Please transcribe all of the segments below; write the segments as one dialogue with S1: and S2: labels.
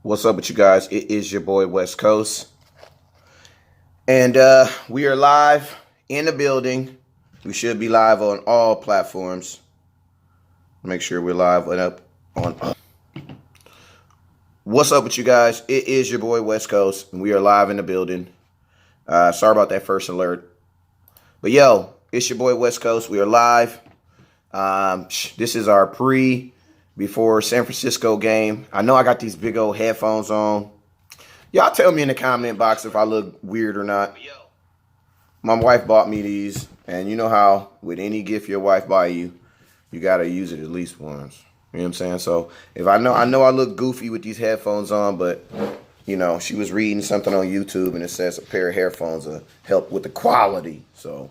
S1: What's up with you guys? It is your boy West Coast. And we are live in the building. We should be live on all platforms. Make sure we're live and up on. What's up with you guys? It is your boy West Coast, and we are live in the building. Sorry about that first alert. But yo, it's your boy West Coast. We are live. This is our before San Francisco game. I know I got these big old headphones on. Y'all tell me in the comment box if I look weird or not. My wife bought me these, and you know how with any gift your wife buy you, you gotta use it at least once. You know what I'm saying? So if I know I look goofy with these headphones on, but you know, she was reading something on YouTube and it says a pair of headphones will help with the quality. So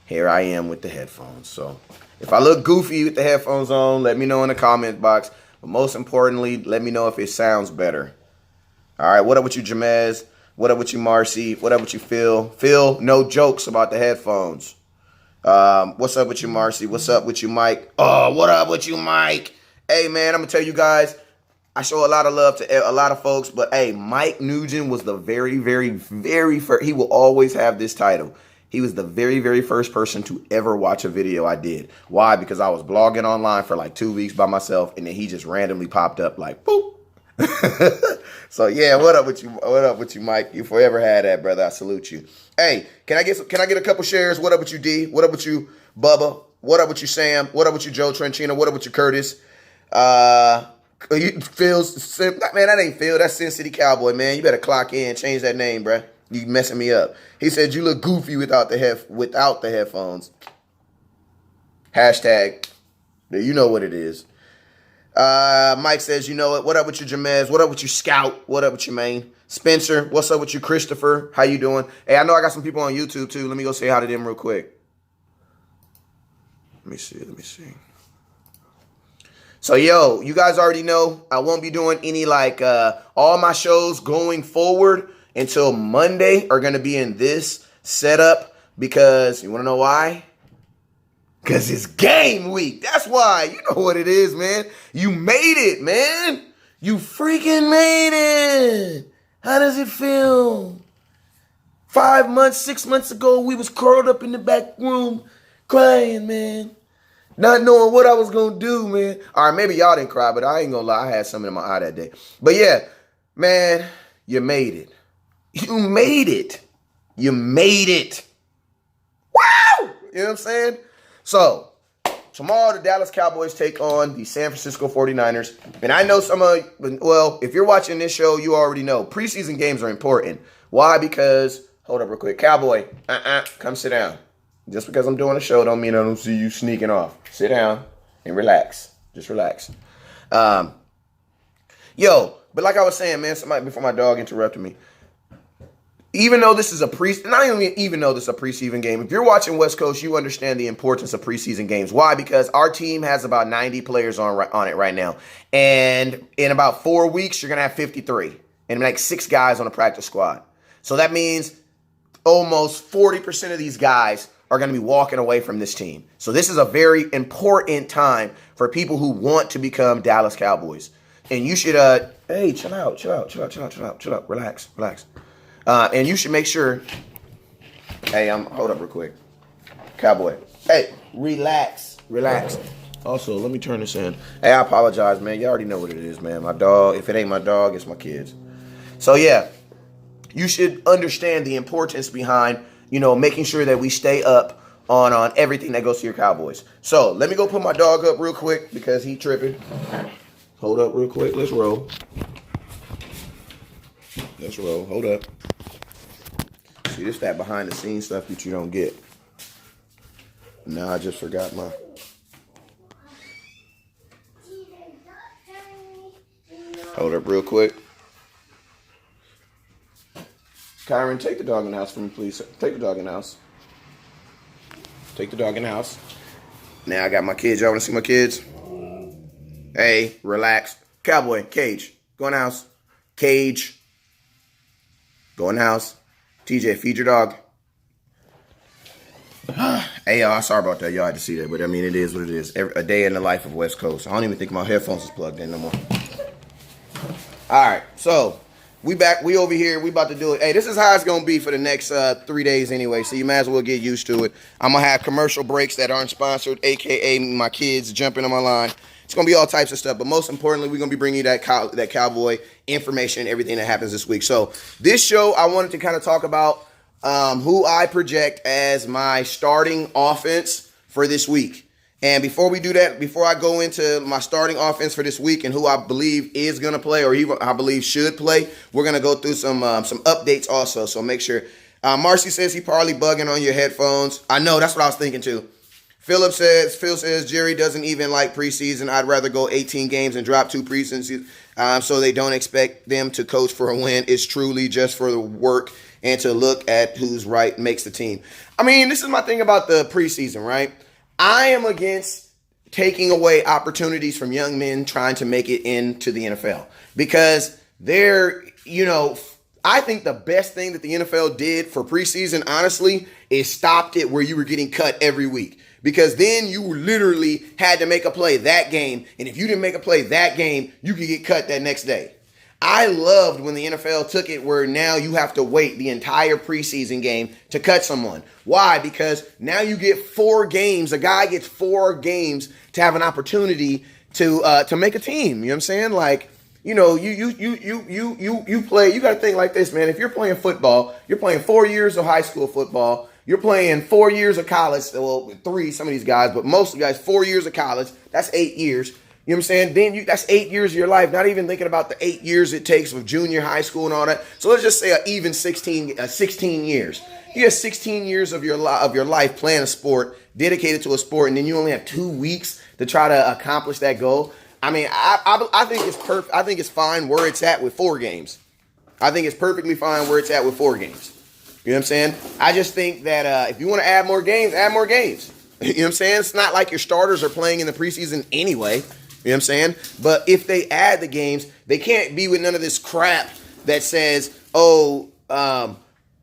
S1: here I am with the headphones. So if I look goofy with the headphones on, let me know in the comment box. But most importantly, let me know if it sounds better. All right, what up with you, Jamez? What up with you, Marcy? What up with you, Phil? Phil, no jokes about the headphones. What's up with you, Marcy? What's up with you, Mike? Oh, what up with you, Mike? Hey, man, I'm going to tell you guys, I show a lot of love to a lot of folks, but hey, Mike Nugent was the very, very, very first. He will always have this title. He was the very, very first person to ever watch a video I did. Why? Because I was blogging online for like 2 weeks by myself, and then he just randomly popped up like, boop. So yeah, what up with you? What up with you, Mike? You forever had that, brother. I salute you. Hey, can I get a couple shares? What up with you, D? What up with you, Bubba? What up with you, Sam? What up with you, Joe Trenchino? What up with you, Curtis? Phil's, man, that ain't Phil. That's Sin City Cowboy, man. You better clock in, change that name, bruh. You messing me up. He said you look goofy without the headphones. Hashtag. You know what it is. Mike says, you know what? What up with you, Jamez? What up with you, Scout? What up with you, man? Spencer, what's up with you, Christopher? How you doing? Hey, I know I got some people on YouTube too. Let me go say hi to them real quick. Let me see. So, yo, you guys already know I won't be doing any all my shows going forward until Monday are going to be in this setup because you want to know why? Because it's game week. That's why. You know what it is, man. You made it, man. You freaking made it. How does it feel? 5 months, 6 months ago, we was curled up in the back room crying, man. Not knowing what I was going to do, man. All right, maybe y'all didn't cry, but I ain't going to lie. I had something in my eye that day. But yeah, man, you made it. You made it. You made it. Wow! You know what I'm saying? So, tomorrow the Dallas Cowboys take on the San Francisco 49ers. And I know if you're watching this show, you already know. Preseason games are important. Why? Because, hold up real quick. Cowboy, come sit down. Just because I'm doing a show don't mean I don't see you sneaking off. Sit down and relax. Just relax. But like I was saying, man, somebody before my dog interrupted me. Even though this is even though this is a preseason game, if you're watching West Coast, you understand the importance of preseason games. Why? Because our team has about 90 players on it right now. And in about 4 weeks, you're going to have 53. And like 6 guys on the practice squad. So that means almost 40% of these guys are going to be walking away from this team. So this is a very important time for people who want to become Dallas Cowboys. And you should, hey, chill out, relax. And you should make sure, hey, hold up real quick. Cowboy, hey, relax. Also, let me turn this in. Hey, I apologize, man. You already know what it is, man. My dog, if it ain't my dog, it's my kids. So yeah, you should understand the importance behind, making sure that we stay up on everything that goes to your Cowboys. So let me go put my dog up real quick because he tripping. Hold up real quick. Let's roll. Hold up. See, this that behind the scenes stuff that you don't get. Now I just forgot my. Hold up real quick. Kyron, take the dog in the house for me, please. Take the dog in the house. Now I got my kids. Y'all want to see my kids? Hey, relax. Cowboy, Cage. Go in the house. Cage. Go in the house. TJ, feed your dog. Hey, y'all, sorry about that. Y'all had to see that, but I mean, it is what it is. A day in the life of West Coast. I don't even think my headphones is plugged in no more. All right, so we back. We over here. We about to do it. Hey, this is how it's gonna be for the next 3 days anyway. So you might as well get used to it. I'm gonna have commercial breaks that aren't sponsored, aka my kids jumping on my line. It's gonna be all types of stuff, but most importantly, we're gonna be bringing you that Cowboy information, everything that happens this week. So this show, I wanted to kind of talk about who I project as my starting offense for this week. And before we do that, before I go into my starting offense for this week and who I believe is going to play or who I believe should play, we're going to go through some updates also. So make sure. Marcy says he probably bugging on your headphones. I know, that's what I was thinking too. Phil says Jerry doesn't even like preseason. I'd rather go 18 games and drop 2 preseasons so they don't expect them to coach for a win. It's truly just for the work and to look at who's right makes the team. I mean, this is my thing about the preseason, right? I am against taking away opportunities from young men trying to make it into the NFL because I think the best thing that the NFL did for preseason, honestly, is stopped it where you were getting cut every week. Because then you literally had to make a play that game. And if you didn't make a play that game, you could get cut that next day. I loved when the NFL took it where now you have to wait the entire preseason game to cut someone. Why? Because now you get 4 games. A guy gets 4 games to have an opportunity to make a team. You know what I'm saying? Like, you play. You got to think like this, man. If you're playing football, you're playing 4 years of high school football. You're playing 4 years of college. Well, 3, some of these guys, but most of the guys, 4 years of college. That's 8 years. You know what I'm saying? Then that's 8 years of your life, not even thinking about the 8 years it takes with junior high school and all that. So let's just say even 16 years. You have 16 years of your life playing a sport, dedicated to a sport, and then you only have 2 weeks to try to accomplish that goal. I mean, I think it's perfect. I think it's fine where it's at with 4 games. I think it's perfectly fine where it's at with 4 games. You know what I'm saying? I just think that if you want to add more games, add more games. You know what I'm saying? It's not like your starters are playing in the preseason anyway. You know what I'm saying? But if they add the games, they can't be with none of this crap that says, if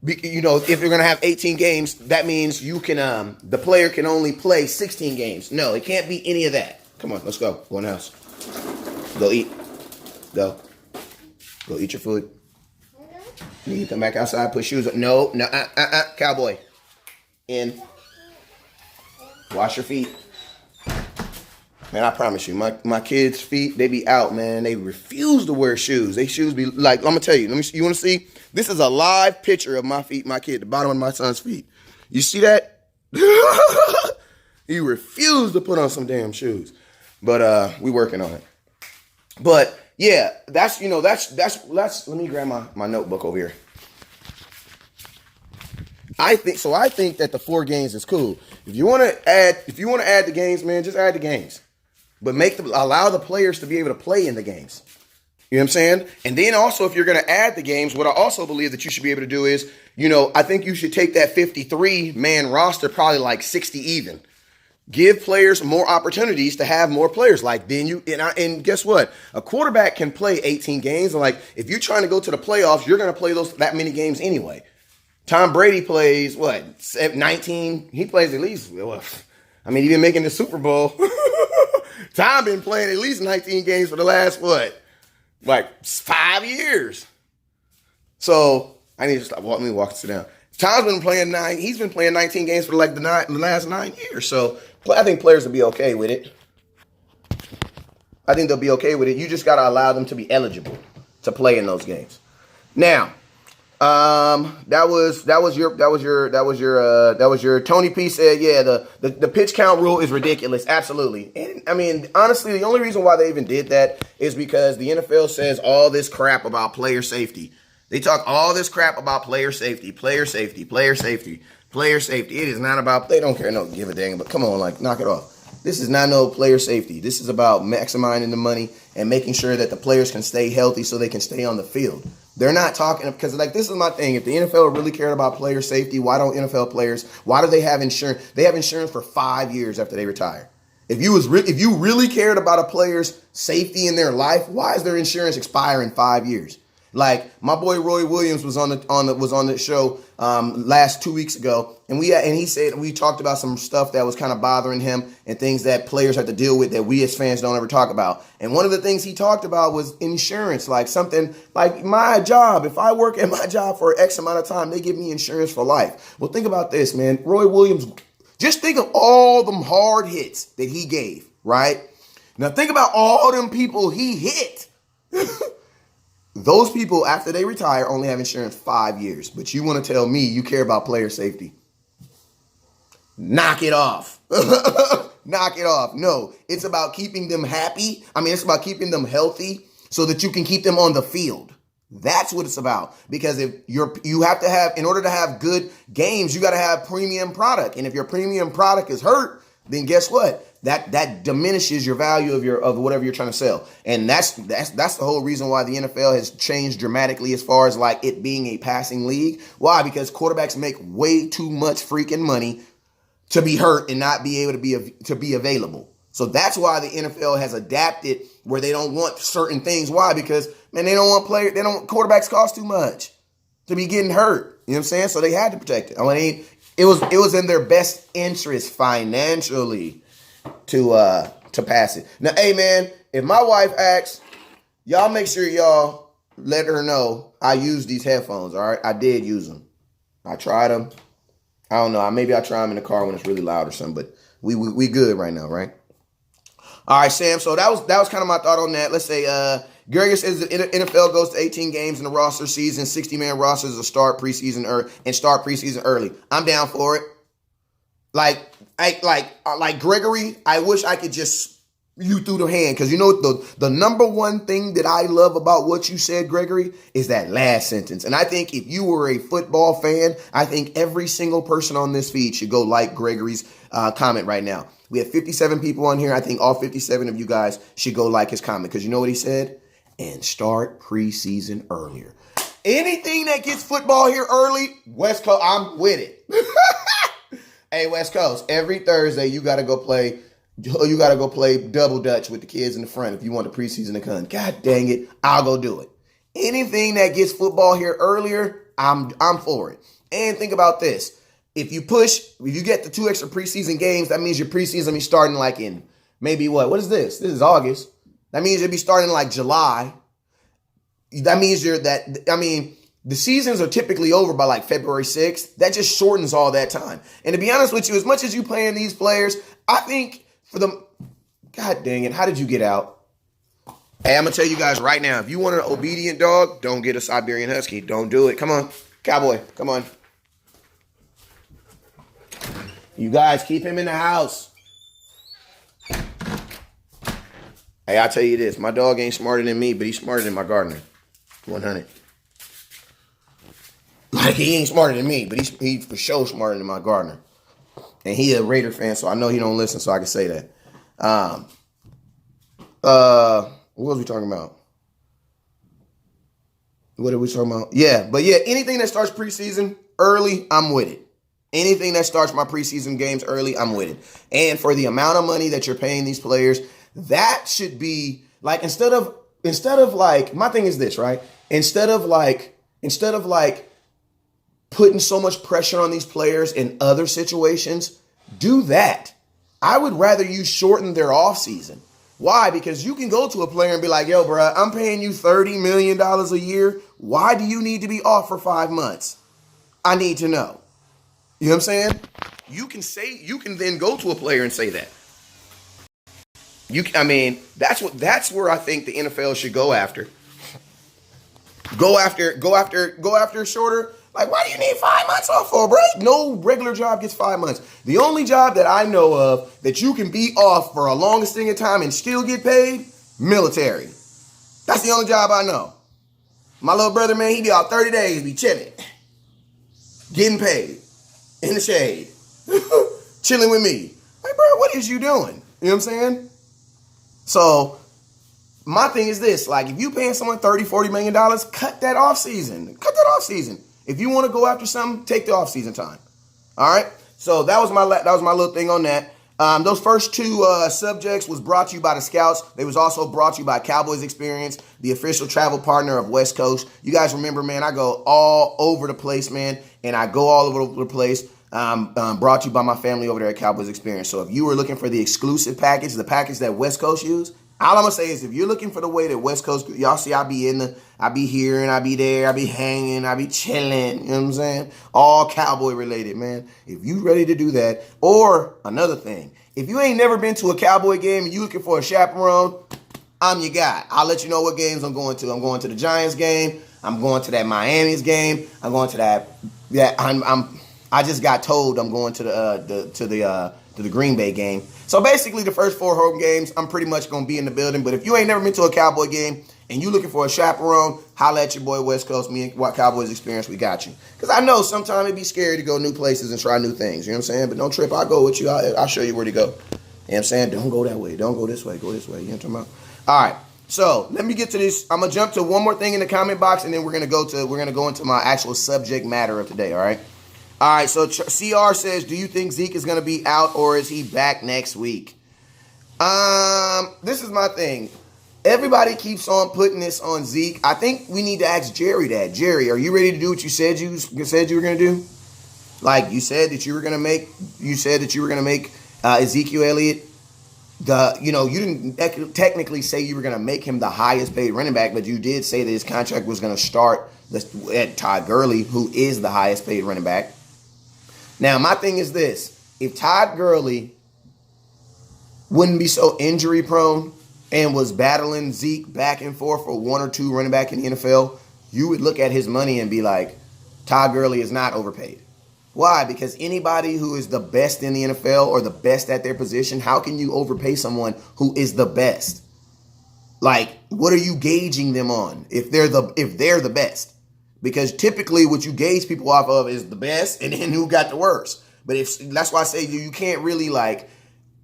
S1: they're going to have 18 games, that means you can, the player can only play 16 games. No, it can't be any of that. Come on, let's go. Go in the house. Go eat. Go eat your food. You need to come back outside, put shoes on. No, Cowboy. In. Wash your feet. Man, I promise you, my kids' feet, they be out, man. They refuse to wear shoes. They shoes be like, I'm going to tell you. You want to see? This is a live picture of my feet, my kid, the bottom of my son's feet. You see that? He refused to put on some damn shoes. But we working on it. But yeah, that's let me grab my notebook over here. I think that the 4 games is cool. If you want to add the games, man, just add the games. But allow the players to be able to play in the games. You know what I'm saying? And then also, if you're going to add the games, what I also believe that you should be able to do is, I think you should take that 53-man roster, probably like 60 even. Give players more opportunities to have more players. Like then and guess what? A quarterback can play 18 games. And like if you're trying to go to the playoffs, you're going to play that many games anyway. Tom Brady plays 19? He plays at least. He's been making the Super Bowl. Tom been playing at least 19 games for the last 5 years. So I need to stop. Let me sit down. Tom's been playing 9. He's been playing 19 games for the last 9 years. So I think players will be okay with it. I think they'll be okay with it. You just got to allow them to be eligible to play in those games. Now, that was your Tony P said, yeah, the pitch count rule is ridiculous. Absolutely. And I mean, honestly, the only reason why they even did that is because the NFL says all this crap about player safety. They talk all this crap about player safety. It is not about, they don't care, no give a dang, but come on, knock it off. This is not no player safety. This is about maximizing the money and making sure that the players can stay healthy so they can stay on the field. They're not talking, because this is my thing. If the NFL really cared about player safety, why do they have insurance? They have insurance for 5 years after they retire. If you really cared about a player's safety in their life, why is their insurance expire in 5 years? Like my boy Roy Williams was on the show last 2 weeks ago, and he said we talked about some stuff that was kind of bothering him and things that players have to deal with that we as fans don't ever talk about. And one of the things he talked about was insurance, like something like my job. If I work at my job for X amount of time, they give me insurance for life. Well, think about this, man. Roy Williams, just think of all them hard hits that he gave, right? Now think about all them people he hit. Those people, after they retire, only have insurance 5 years. But you want to tell me you care about player safety? Knock it off. Knock it off. No, it's about keeping them happy. It's about keeping them healthy so that you can keep them on the field. That's what it's about. Because if you have to have, in order to have good games, you got to have premium product. And if your premium product is hurt, then guess what? That diminishes your value of whatever you're trying to sell. And that's the whole reason why the NFL has changed dramatically as far as like it being a passing league. Why? Because quarterbacks make way too much freaking money to be hurt and not be able to be available. So that's why the NFL has adapted where they don't want certain things. Why? Because man, quarterbacks cost too much to be getting hurt. You know what I'm saying? So they had to protect it. It was in their best interest financially to pass it. Now, hey man, if my wife asks, y'all make sure y'all let her know I use these headphones. All right, I did use them. I tried them. I don't know. Maybe I try them in the car when it's really loud or something. But we good right now, right? All right, Sam. So that was kind of my thought on that. Let's say Gregor says the NFL goes to 18 games in the roster season, 60-man rosters to start preseason early. I'm down for it. Like Gregory, I wish I could just you through the hand, because you know the number one thing that I love about what you said, Gregory, is that last sentence. And I think if you were a football fan, I think every single person on this feed should go like Gregory's comment right now. We have 57 people on here. I think all 57 of you guys should go like his comment, because you know what he said? And start preseason earlier. Anything that gets football here early, West Coast, I'm with it. Hey, West Coast, every Thursday you got to go play double dutch with the kids in the front if you want the preseason to come. God dang it, I'll go do it. Anything that gets football here earlier, I'm for it. And think about this. If you get the 2 extra preseason games, that means your preseason be starting like in maybe what is this? This is August. That means you'll be starting like July. That means the seasons are typically over by like February 6th. That just shortens all that time. And to be honest with you, as much as you playing these players, I think for them, God dang it, how did you get out? Hey, I'm going to tell you guys right now, if you want an obedient dog, don't get a Siberian Husky. Don't do it. Come on, Cowboy, come on. You guys, keep him in the house. Hey, I'll tell you this. My dog ain't smarter than me, but he's smarter than my gardener. 100. Like, he ain't smarter than me, but he's for sure smarter than my gardener. And he a Raider fan, so I know he don't listen, so I can say that. What was we talking about? What are we talking about? Yeah, but yeah, anything that starts preseason early, I'm with it. Anything that starts my preseason games early, I'm with it. And for the amount of money that you're paying these players, that should be like, instead of like, my thing is this, right? Instead of like putting so much pressure on these players in other situations, do that. I would rather you shorten their offseason. Why? Because you can go to a player and be like, yo, bro, I'm paying you $30 million a year. Why do you need to be off for 5 months? I need to know. You know what I'm saying? You can then go to a player and say that. That's where I think the NFL should go after. Go after shorter. Like, why do you need 5 months off for, bro? No regular job gets 5 months. The only job that I know of that you can be off for a longest thing of time and still get paid, military. That's the only job I know. My little brother, man, he be out 30 days, be chilling, getting paid in the shade, chilling with me. Like, bro, what is you doing? You know what I'm saying? So my thing is this, like, if you paying someone $30, $40 million, cut that off season. Cut that off season. If you want to go after something, take the off season time. All right. So that was my little thing on that. Those first two subjects was brought to you by the Scouts. They was also brought to you by Cowboys Experience, the official travel partner of West Coast. You guys remember, man, I go all over the place, man, and I go all over the place. Brought to you by my family over there at Cowboys Experience. So if you were looking for the exclusive package, the package that West Coast use, all I'm gonna say is if you're looking for the way that West Coast, y'all see I be here and I be there, I be hanging, I be chilling, you know what I'm saying? All Cowboy related, man. If you ready to do that, or another thing, if you ain't never been to a Cowboy game and you looking for a chaperone, I'm your guy. I'll let you know what games I'm going to. I'm going to the Giants game. I'm going to that Miami's game. I'm going to that. Yeah, I just got told I'm going to the Green Bay game. So basically, the first 4 home games, I'm pretty much going to be in the building. But if you ain't never been to a Cowboy game and you looking for a chaperone, holla at your boy West Coast. Me and Cowboys Experience, we got you. Because I know sometimes it'd be scary to go new places and try new things. You know what I'm saying? But don't trip. I'll go with you. I'll show you where to go. You know what I'm saying? Don't go that way. Don't go this way. Go this way. You know what I'm talking about? All right. So let me get to this. I'm gonna jump to one more thing in the comment box, and then we're gonna go into my actual subject matter of today. All right. All right, so CR says, do you think Zeke is going to be out or is he back next week? This is my thing. Everybody keeps on putting this on Zeke. I think we need to ask Jerry that. Jerry, are you ready to do what you said you were going to do? Like you said that you were going to make Ezekiel Elliott you didn't technically say you were going to make him the highest paid running back, but you did say that his contract was going to start at Todd Gurley, who is the highest paid running back. Now, my thing is this. If Todd Gurley wouldn't be so injury prone and was battling Zeke back and forth for 1 or 2 running back in the NFL, you would look at his money and be like, Todd Gurley is not overpaid. Why? Because anybody who is the best in the NFL or the best at their position, how can you overpay someone who is the best? Like, what are you gauging them on if they're the best? Because typically what you gauge people off of is the best and then who got the worst. But that's why I say you can't really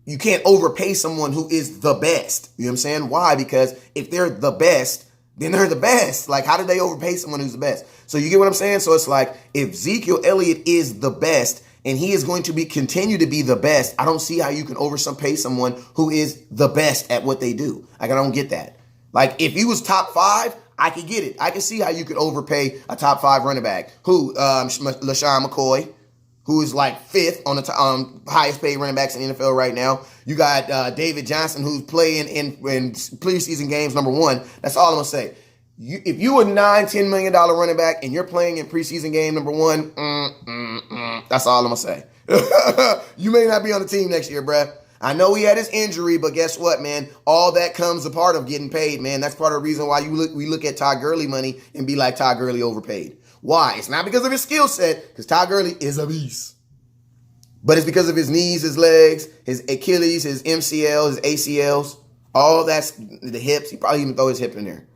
S1: you can't overpay someone who is the best. You know what I'm saying? Why? Because if they're the best, then they're the best. Like, how did they overpay someone who's the best? So you get what I'm saying? So it's like, if Ezekiel Elliott is the best and he is going to continue to be the best, I don't see how you can overpay someone who is the best at what they do. Like, I don't get that. Like, if he was top 5, I could get it. I can see how you could overpay a top 5 running back. Who? LaShawn McCoy, who is like 5th on the highest paid running backs in the NFL right now. You got David Johnson, who's playing in preseason games, number 1. That's all I'm going to say. If you a $9-10 million running back and you're playing in preseason game number 1, that's all I'm going to say. You may not be on the team next year, bruh. I know he had his injury, but guess what, man? All that comes a part of getting paid, man. That's part of the reason why we look at Todd Gurley money and be like, Todd Gurley overpaid. Why? It's not because of his skill set, because Todd Gurley is a beast. But it's because of his knees, his legs, his Achilles, his MCL, his ACLs. All that's the hips. He probably even throw his hip in there.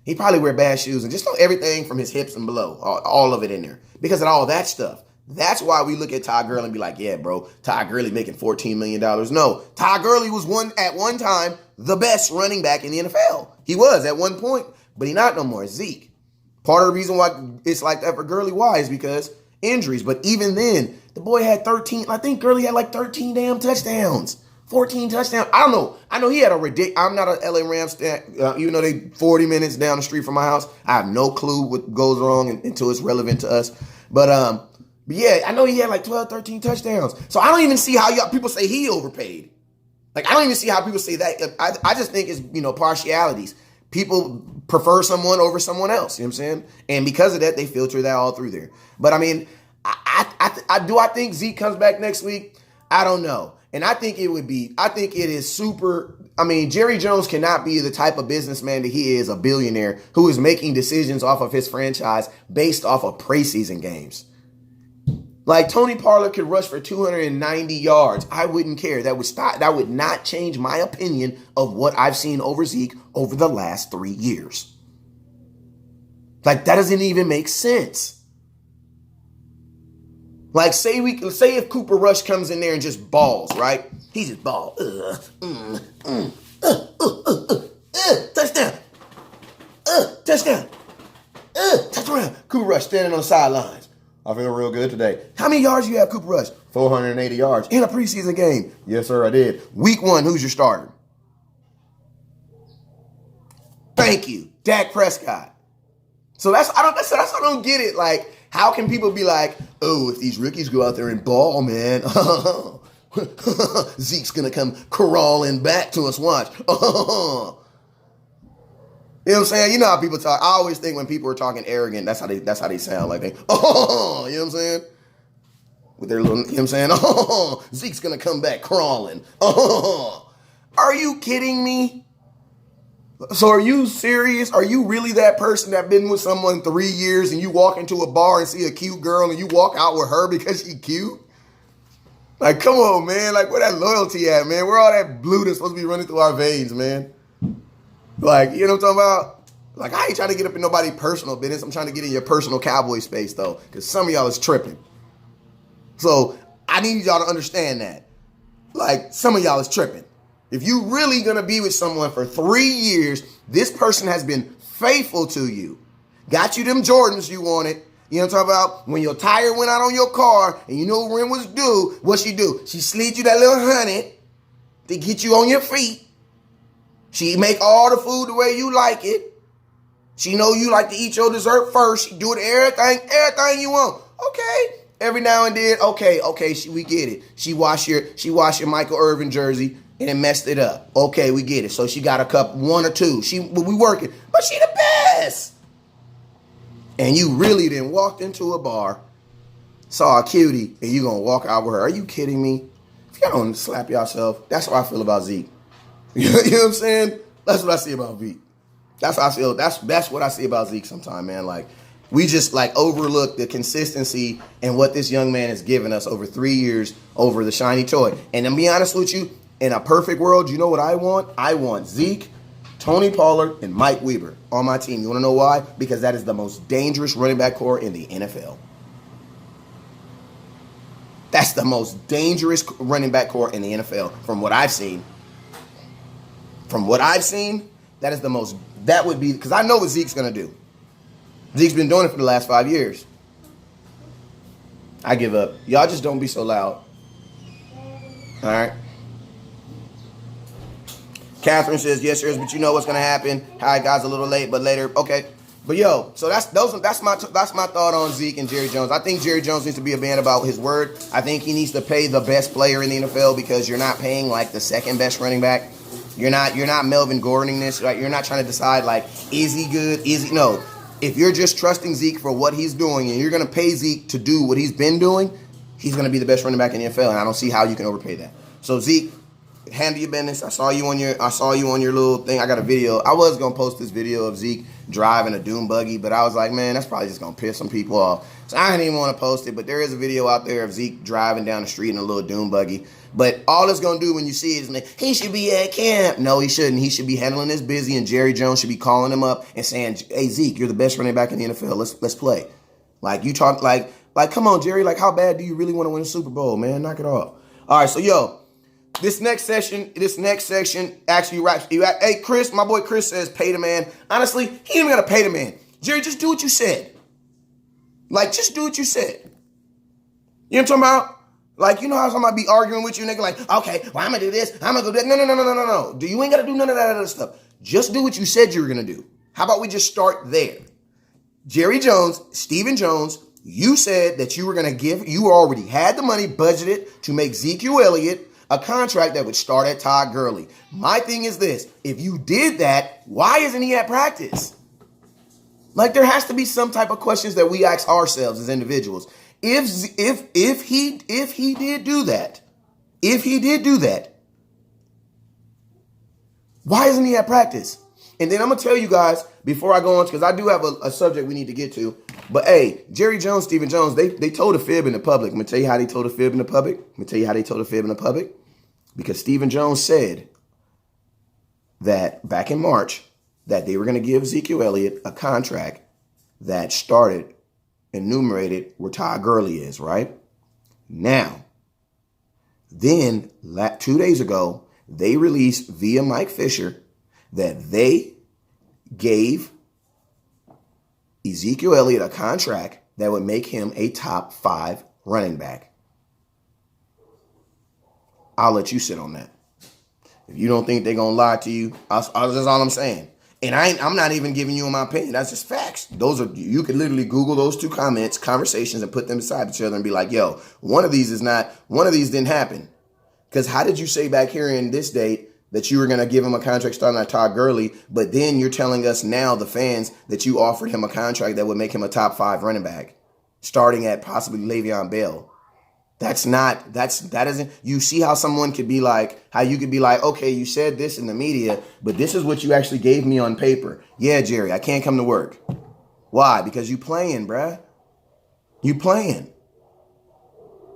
S1: He probably wear bad shoes and just throw everything from his hips and below, all of it in there. Because of all that stuff. That's why we look at Todd Gurley and be like, yeah, bro, Todd Gurley making $14 million. No, Todd Gurley was at one time the best running back in the NFL. He was at one point, but he not no more. It's Zeke. Part of the reason why it's like that for Gurley, why, is because injuries. But even then, the boy had 13. I think Gurley had like 13 damn touchdowns. 14 touchdowns. I don't know. I know he had a ridiculous. I'm not an LA Rams fan, even though they 40 minutes down the street from my house. I have no clue what goes wrong until it's relevant to us. But yeah, I know he had like 12, 13 touchdowns. So I don't even see how people say he overpaid. Like, I don't even see how people say that. I just think it's, partialities. People prefer someone over someone else. You know what I'm saying? And because of that, they filter that all through there. But I mean, I think Zeke comes back next week? I don't know. And I think it is super. I mean, Jerry Jones cannot be the type of businessman that he is, a billionaire who is making decisions off of his franchise based off of preseason games. Like, Tony Pollard could rush for 290 yards. I wouldn't care. That would not change my opinion of what I've seen over Zeke over the last 3 years. Like, that doesn't even make sense. Like, say if Cooper Rush comes in there and just balls, right? He just balls. Touchdown. Touchdown. Touchdown. Cooper Rush standing on the sidelines. I feel real good today. How many yards you have, Cooper Rush? 480 yards in a preseason game. Yes, sir, I did. Week 1, who's your starter? Thank you, Dak Prescott. So that's I don't get it. Like, how can people be like, oh, if these rookies go out there and ball, man, Zeke's gonna come crawling back to us. Watch. You know what I'm saying? You know how people talk. I always think when people are talking arrogant, that's how they sound. Like they, you know what I'm saying? With their little, you know what I'm saying? Oh, Zeke's gonna come back crawling. Oh, are you kidding me? So are you serious? Are you really that person that been with someone 3 years and you walk into a bar and see a cute girl and you walk out with her because she cute? Like, come on, man. Like, where that loyalty at, man? Where all that blue that's supposed to be running through our veins, man? Like, you know what I'm talking about? Like, I ain't trying to get up in nobody's personal business. I'm trying to get in your personal cowboy space, though, because some of y'all is tripping. So I need y'all to understand that. Like, some of y'all is tripping. If you really going to be with someone for 3 years, this person has been faithful to you. Got you them Jordans you wanted. You know what I'm talking about? When your tire went out on your car and you know when was due, what she do? She slid you that little honey to get you on your feet. She make all the food the way you like it. She know you like to eat your dessert first. She do it everything you want. Okay. Every now and then, okay, we get it. She wash your Michael Irvin jersey and it messed it up. Okay, we get it. So she got a cup 1 or 2. We working, but she the best. And you really then walked into a bar, saw a cutie, and you gonna walk out with her. Are you kidding me? If y'all don't slap yourself, that's how I feel about Zeke. You know what I'm saying? That's what I see about Zeke. That's how I feel. That's what I see about Zeke sometimes, man. Like, we just like overlook the consistency and what this young man has given us over 3 years over the shiny toy. And to be honest with you, in a perfect world, you know what I want? I want Zeke, Tony Pollard, and Mike Weber on my team. You want to know why? Because that is the most dangerous running back core in the NFL. That's the most dangerous running back core in the NFL from what I've seen. From what I've seen, that is the most, that would be, because I know what Zeke's going to do. Zeke's been doing it for the last 5 years. I give up. Y'all just don't be so loud. All right. Catherine says, yes, sir, but you know what's going to happen. Hi, guys, a little late, but later. Okay. But yo, so that's my thought on Zeke and Jerry Jones. I think Jerry Jones needs to be a man about his word. I think he needs to pay the best player in the NFL because you're not paying like the second best running back. You're not Melvin Gordoning this. Right? You're not trying to decide like, is he good? Is he? No. If you're just trusting Zeke for what he's doing and you're going to pay Zeke to do what he's been doing, he's going to be the best running back in the NFL, and I don't see how you can overpay that. So Zeke, handle your business. I saw you on your little thing. I got a video. I was going to post this video of Zeke driving a dune buggy, but I was like, man, that's probably just going to piss some people off. So I didn't even want to post it, but there is a video out there of Zeke driving down the street in a little dune buggy. But all it's going to do when you see it is like, he should be at camp. No, he shouldn't. He should be handling this busy, and Jerry Jones should be calling him up and saying, hey, Zeke, you're the best running back in the NFL. Let's play. Like, you talk like, come on, Jerry. Like, how bad do you really want to win a Super Bowl, man? Knock it off. All right, so, yo, this next section actually wraps. Hey, Chris, my boy Chris says pay the man. Honestly, he ain't even got to pay the man. Jerry, just do what you said. Like, just do what you said. You know what I'm talking about? Like, you know how somebody be arguing with you, nigga, like, okay, well, I'm going to do this, I'm going to do that. No. You ain't got to do none of that other stuff. Just do what you said you were going to do. How about we just start there? Jerry Jones, Stephen Jones, you said that you were going to you already had the money budgeted to make Ezekiel Elliott a contract that would start at Todd Gurley. My thing is this. If you did that, why isn't he at practice? Like, there has to be some type of questions that we ask ourselves as individuals. If he did do that, why isn't he at practice? And then I'm going to tell you guys, before I go on, because I do have a subject we need to get to. But, hey, Jerry Jones, Stephen Jones, they told a fib in the public. I'm going to tell you how they told a fib in the public. Because Stephen Jones said that back in March that they were going to give Ezekiel Elliott a contract that started enumerated where Todd Gurley is, right? Now, then 2 days ago, they released via Mike Fisher that they gave Ezekiel Elliott a contract that would make him a top 5 running back. I'll let you sit on that. If you don't think they're going to lie to you, that's all I'm saying. And I'm not even giving you my opinion. That's just facts. You could literally Google those 2 conversations and put them beside each other and be like, yo, one of these didn't happen. Because how did you say back here in this date that you were going to give him a contract starting at Todd Gurley, but then you're telling us now, the fans, that you offered him a contract that would make him a top 5 running back, starting at possibly Le'Veon Bell? You see how someone could be like, how you could be like, okay, you said this in the media, but this is what you actually gave me on paper. Yeah, Jerry, I can't come to work. Why? Because you playing, bruh. You playing.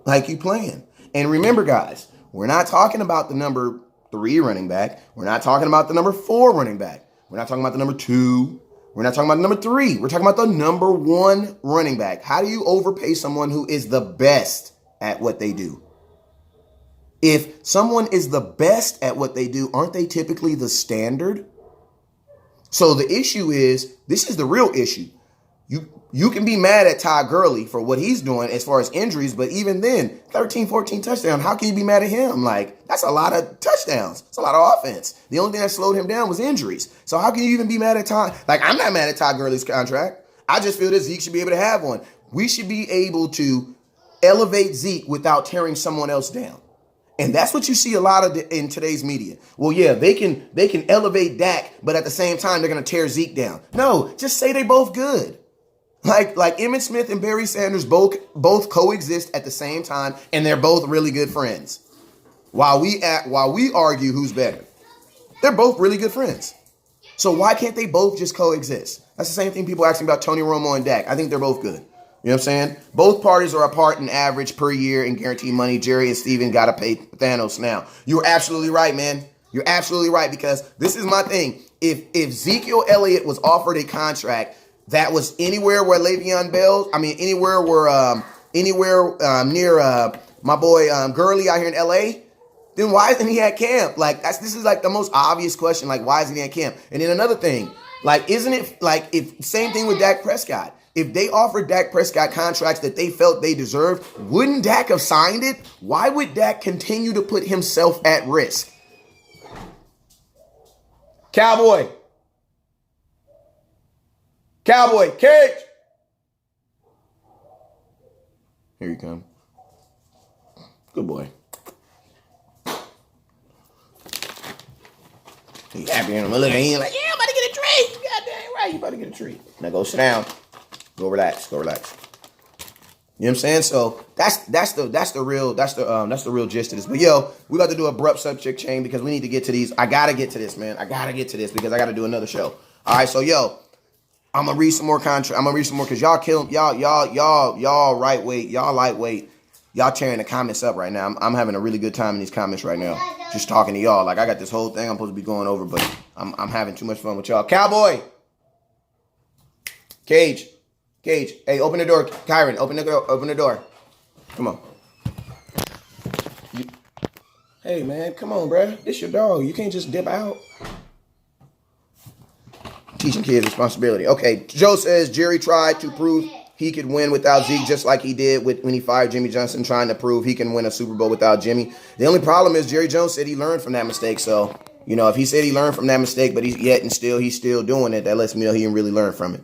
S1: Like, you playing. And remember, guys, we're not talking about the number 3 running back. We're not talking about the number 4 running back. We're not talking about the number 2. We're not talking about the number 3. We're talking about the number 1 running back. How do you overpay someone who is the best at what they do? If someone is the best at what they do, aren't they typically the standard? So the issue is, this is the real issue. You can be mad at Todd Gurley for what he's doing as far as injuries, but even then, 13, 14 touchdowns, how can you be mad at him? Like, that's a lot of touchdowns. It's a lot of offense. The only thing that slowed him down was injuries. So how can you even be mad at Todd? Like, I'm not mad at Todd Gurley's contract. I just feel that Zeke should be able to have one. We should be able to elevate Zeke without tearing someone else down. And that's what you see a lot of in today's media. Well, yeah, they can elevate Dak, but at the same time, they're going to tear Zeke down. No, just say they both good. Like Emmitt Smith and Barry Sanders both coexist at the same time, and they're both really good friends. While we argue who's better, they're both really good friends. So why can't they both just coexist? That's the same thing people asking about Tony Romo and Dak. I think they're both good. You know what I'm saying? Both parties are apart in average per year in guaranteed money. Jerry and Steven got to pay Thanos now. You're absolutely right, man. You're absolutely right, because this is my thing. If Ezekiel Elliott was offered a contract that was anywhere where Le'Veon Bell, anywhere near my boy Gurley out here in LA, then why isn't he at camp? Like, this is like the most obvious question. Like, why isn't he at camp? And then another thing, like, isn't it like, if same thing with Dak Prescott? If they offered Dak Prescott contracts that they felt they deserved, wouldn't Dak have signed it? Why would Dak continue to put himself at risk? Cowboy, Cage. Here you come. Good boy. He's happy. I'm looking at him like, yeah, I'm about to get a treat. You goddamn right, you about to get a treat. Now go sit down. Go relax. You know what I'm saying? So that's the real gist of this. But yo, we got to do abrupt subject change because we need to get to these. I gotta get to this, man. I gotta get to this because I gotta do another show. All right, so yo, I'm gonna read some more contract. I'm gonna read some more because y'all kill y'all lightweight, y'all tearing the comments up right now. I'm having a really good time in these comments right now. Just talking to y'all. Like, I got this whole thing I'm supposed to be going over, but I'm having too much fun with y'all. Cowboy, Cage, hey, open the door, Kyron. Open the door. Come on. Hey, man, come on, bruh. This your dog. You can't just dip out. Teaching kids responsibility. Okay, Joe says Jerry tried to prove he could win without Zeke, just like he did when he fired Jimmy Johnson, trying to prove he can win a Super Bowl without Jimmy. The only problem is Jerry Jones said he learned from that mistake. So, you know, if he said he learned from that mistake, but he's still doing it, that lets me know he didn't really learn from it.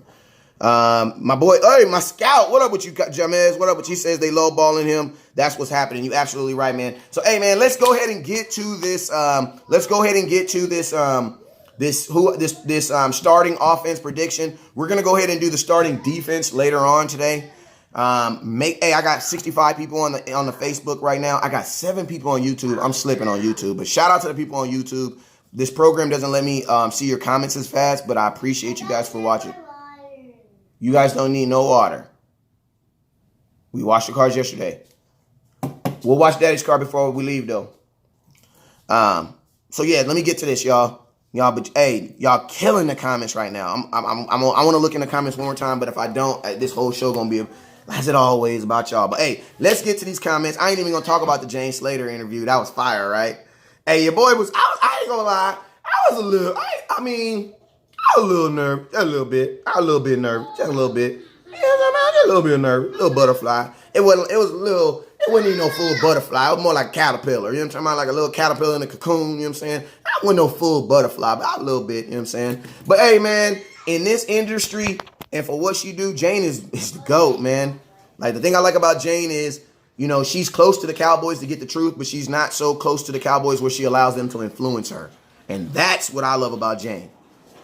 S1: My boy, hey, my scout, what up with you, Jamez? What up with you? He says they lowballing him. That's what's happening. You absolutely right, man. So, hey, man, let's go ahead and get to this. Starting offense prediction. We're gonna go ahead and do the starting defense later on today. I got 65 people on the Facebook right now. I got 7 people on YouTube. I'm slipping on YouTube, but shout out to the people on YouTube. This program doesn't let me see your comments as fast, but I appreciate you guys for watching. You guys don't need no water. We washed the cars yesterday. We'll wash Daddy's car before we leave, though. So yeah, let me get to this, y'all. But hey, y'all killing the comments right now. I want to look in the comments one more time, but if I don't, this whole show gonna be, as it always, about y'all. But hey, let's get to these comments. I ain't even gonna talk about the James Slater interview. That was fire, right? Hey, your boy was. I ain't gonna lie. I was a little. I was a little nervous. A little bit. I was a little bit nervous. Just a little bit. a little bit nervous, a little butterfly. It wasn't even no full butterfly. It was more like a caterpillar. You know what I'm talking about? Like a little caterpillar in a cocoon, you know what I'm saying? I wasn't no full butterfly, but a little bit, you know what I'm saying? But hey, man, in this industry and for what she do, Jane is the GOAT, man. Like, the thing I like about Jane is, you know, she's close to the Cowboys to get the truth, but she's not so close to the Cowboys where she allows them to influence her. And that's what I love about Jane.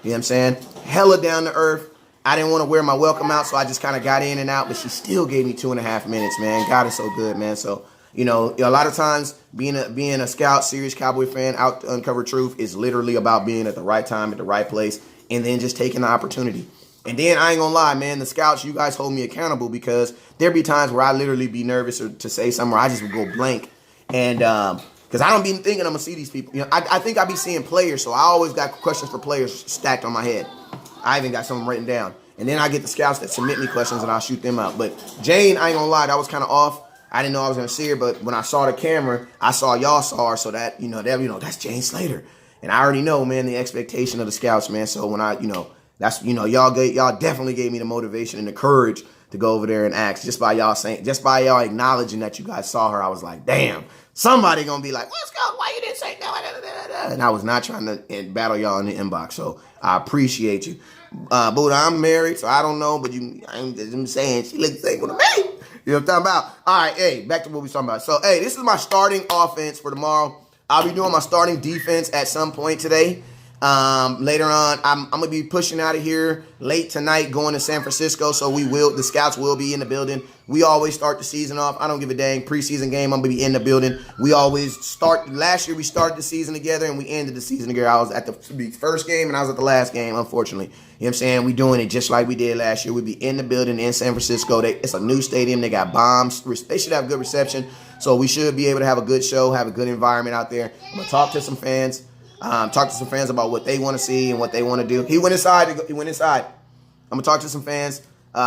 S1: You know what I'm saying? Hella down to earth. I didn't want to wear my welcome out, so I just kind of got in and out, but she still gave me 2.5 minutes, man. God is so good, man. So, you know, a lot of times being a scout, serious Cowboy fan, out to uncover truth is literally about being at the right time, at the right place, and then just taking the opportunity. And then I ain't gonna lie, man, the scouts, you guys hold me accountable because there be times where I literally be nervous or to say something where I just would go blank. And because I don't be thinking I'm gonna see these people. You know, I think I be seeing players, so I always got questions for players stacked on my head. I even got some written down. And then I get the scouts that submit me questions and I'll shoot them out. But Jane, I ain't gonna lie, that was kind of off. I didn't know I was gonna see her, but when I saw the camera, I saw y'all saw her, so that, that's Jane Slater. And I already know, man, the expectation of the scouts, man. So when y'all definitely gave me the motivation and the courage to go over there and ask. Just by y'all acknowledging that you guys saw her, I was like, damn, somebody gonna be like, let's go, why you didn't say that? And I was not trying to battle y'all in the inbox, so I appreciate you. Buddha, I'm married, so I don't know, but I'm saying she looks single to me. You know what I'm talking about? All right, hey, back to what we talking about. So, hey, this is my starting offense for tomorrow. I'll be doing my starting defense at some point today. Later on, I'm gonna be pushing out of here late tonight, going to San Francisco. So the scouts will be in the building. We always start the season off. I don't give a dang. Preseason game, I'm gonna be in the building. We always start. Last year we started the season together and we ended the season together. I was at the first game and I was at the last game, unfortunately. You know what I'm saying? We doing it just like we did last year. We'll be in the building in San Francisco. It's a new stadium. They got bombs. They should have good reception. So we should be able to have a good show, have a good environment out there. I'm gonna talk to some fans. Talk to some fans about what they want to see and what they want to do. He went inside. I'm gonna talk to some fans,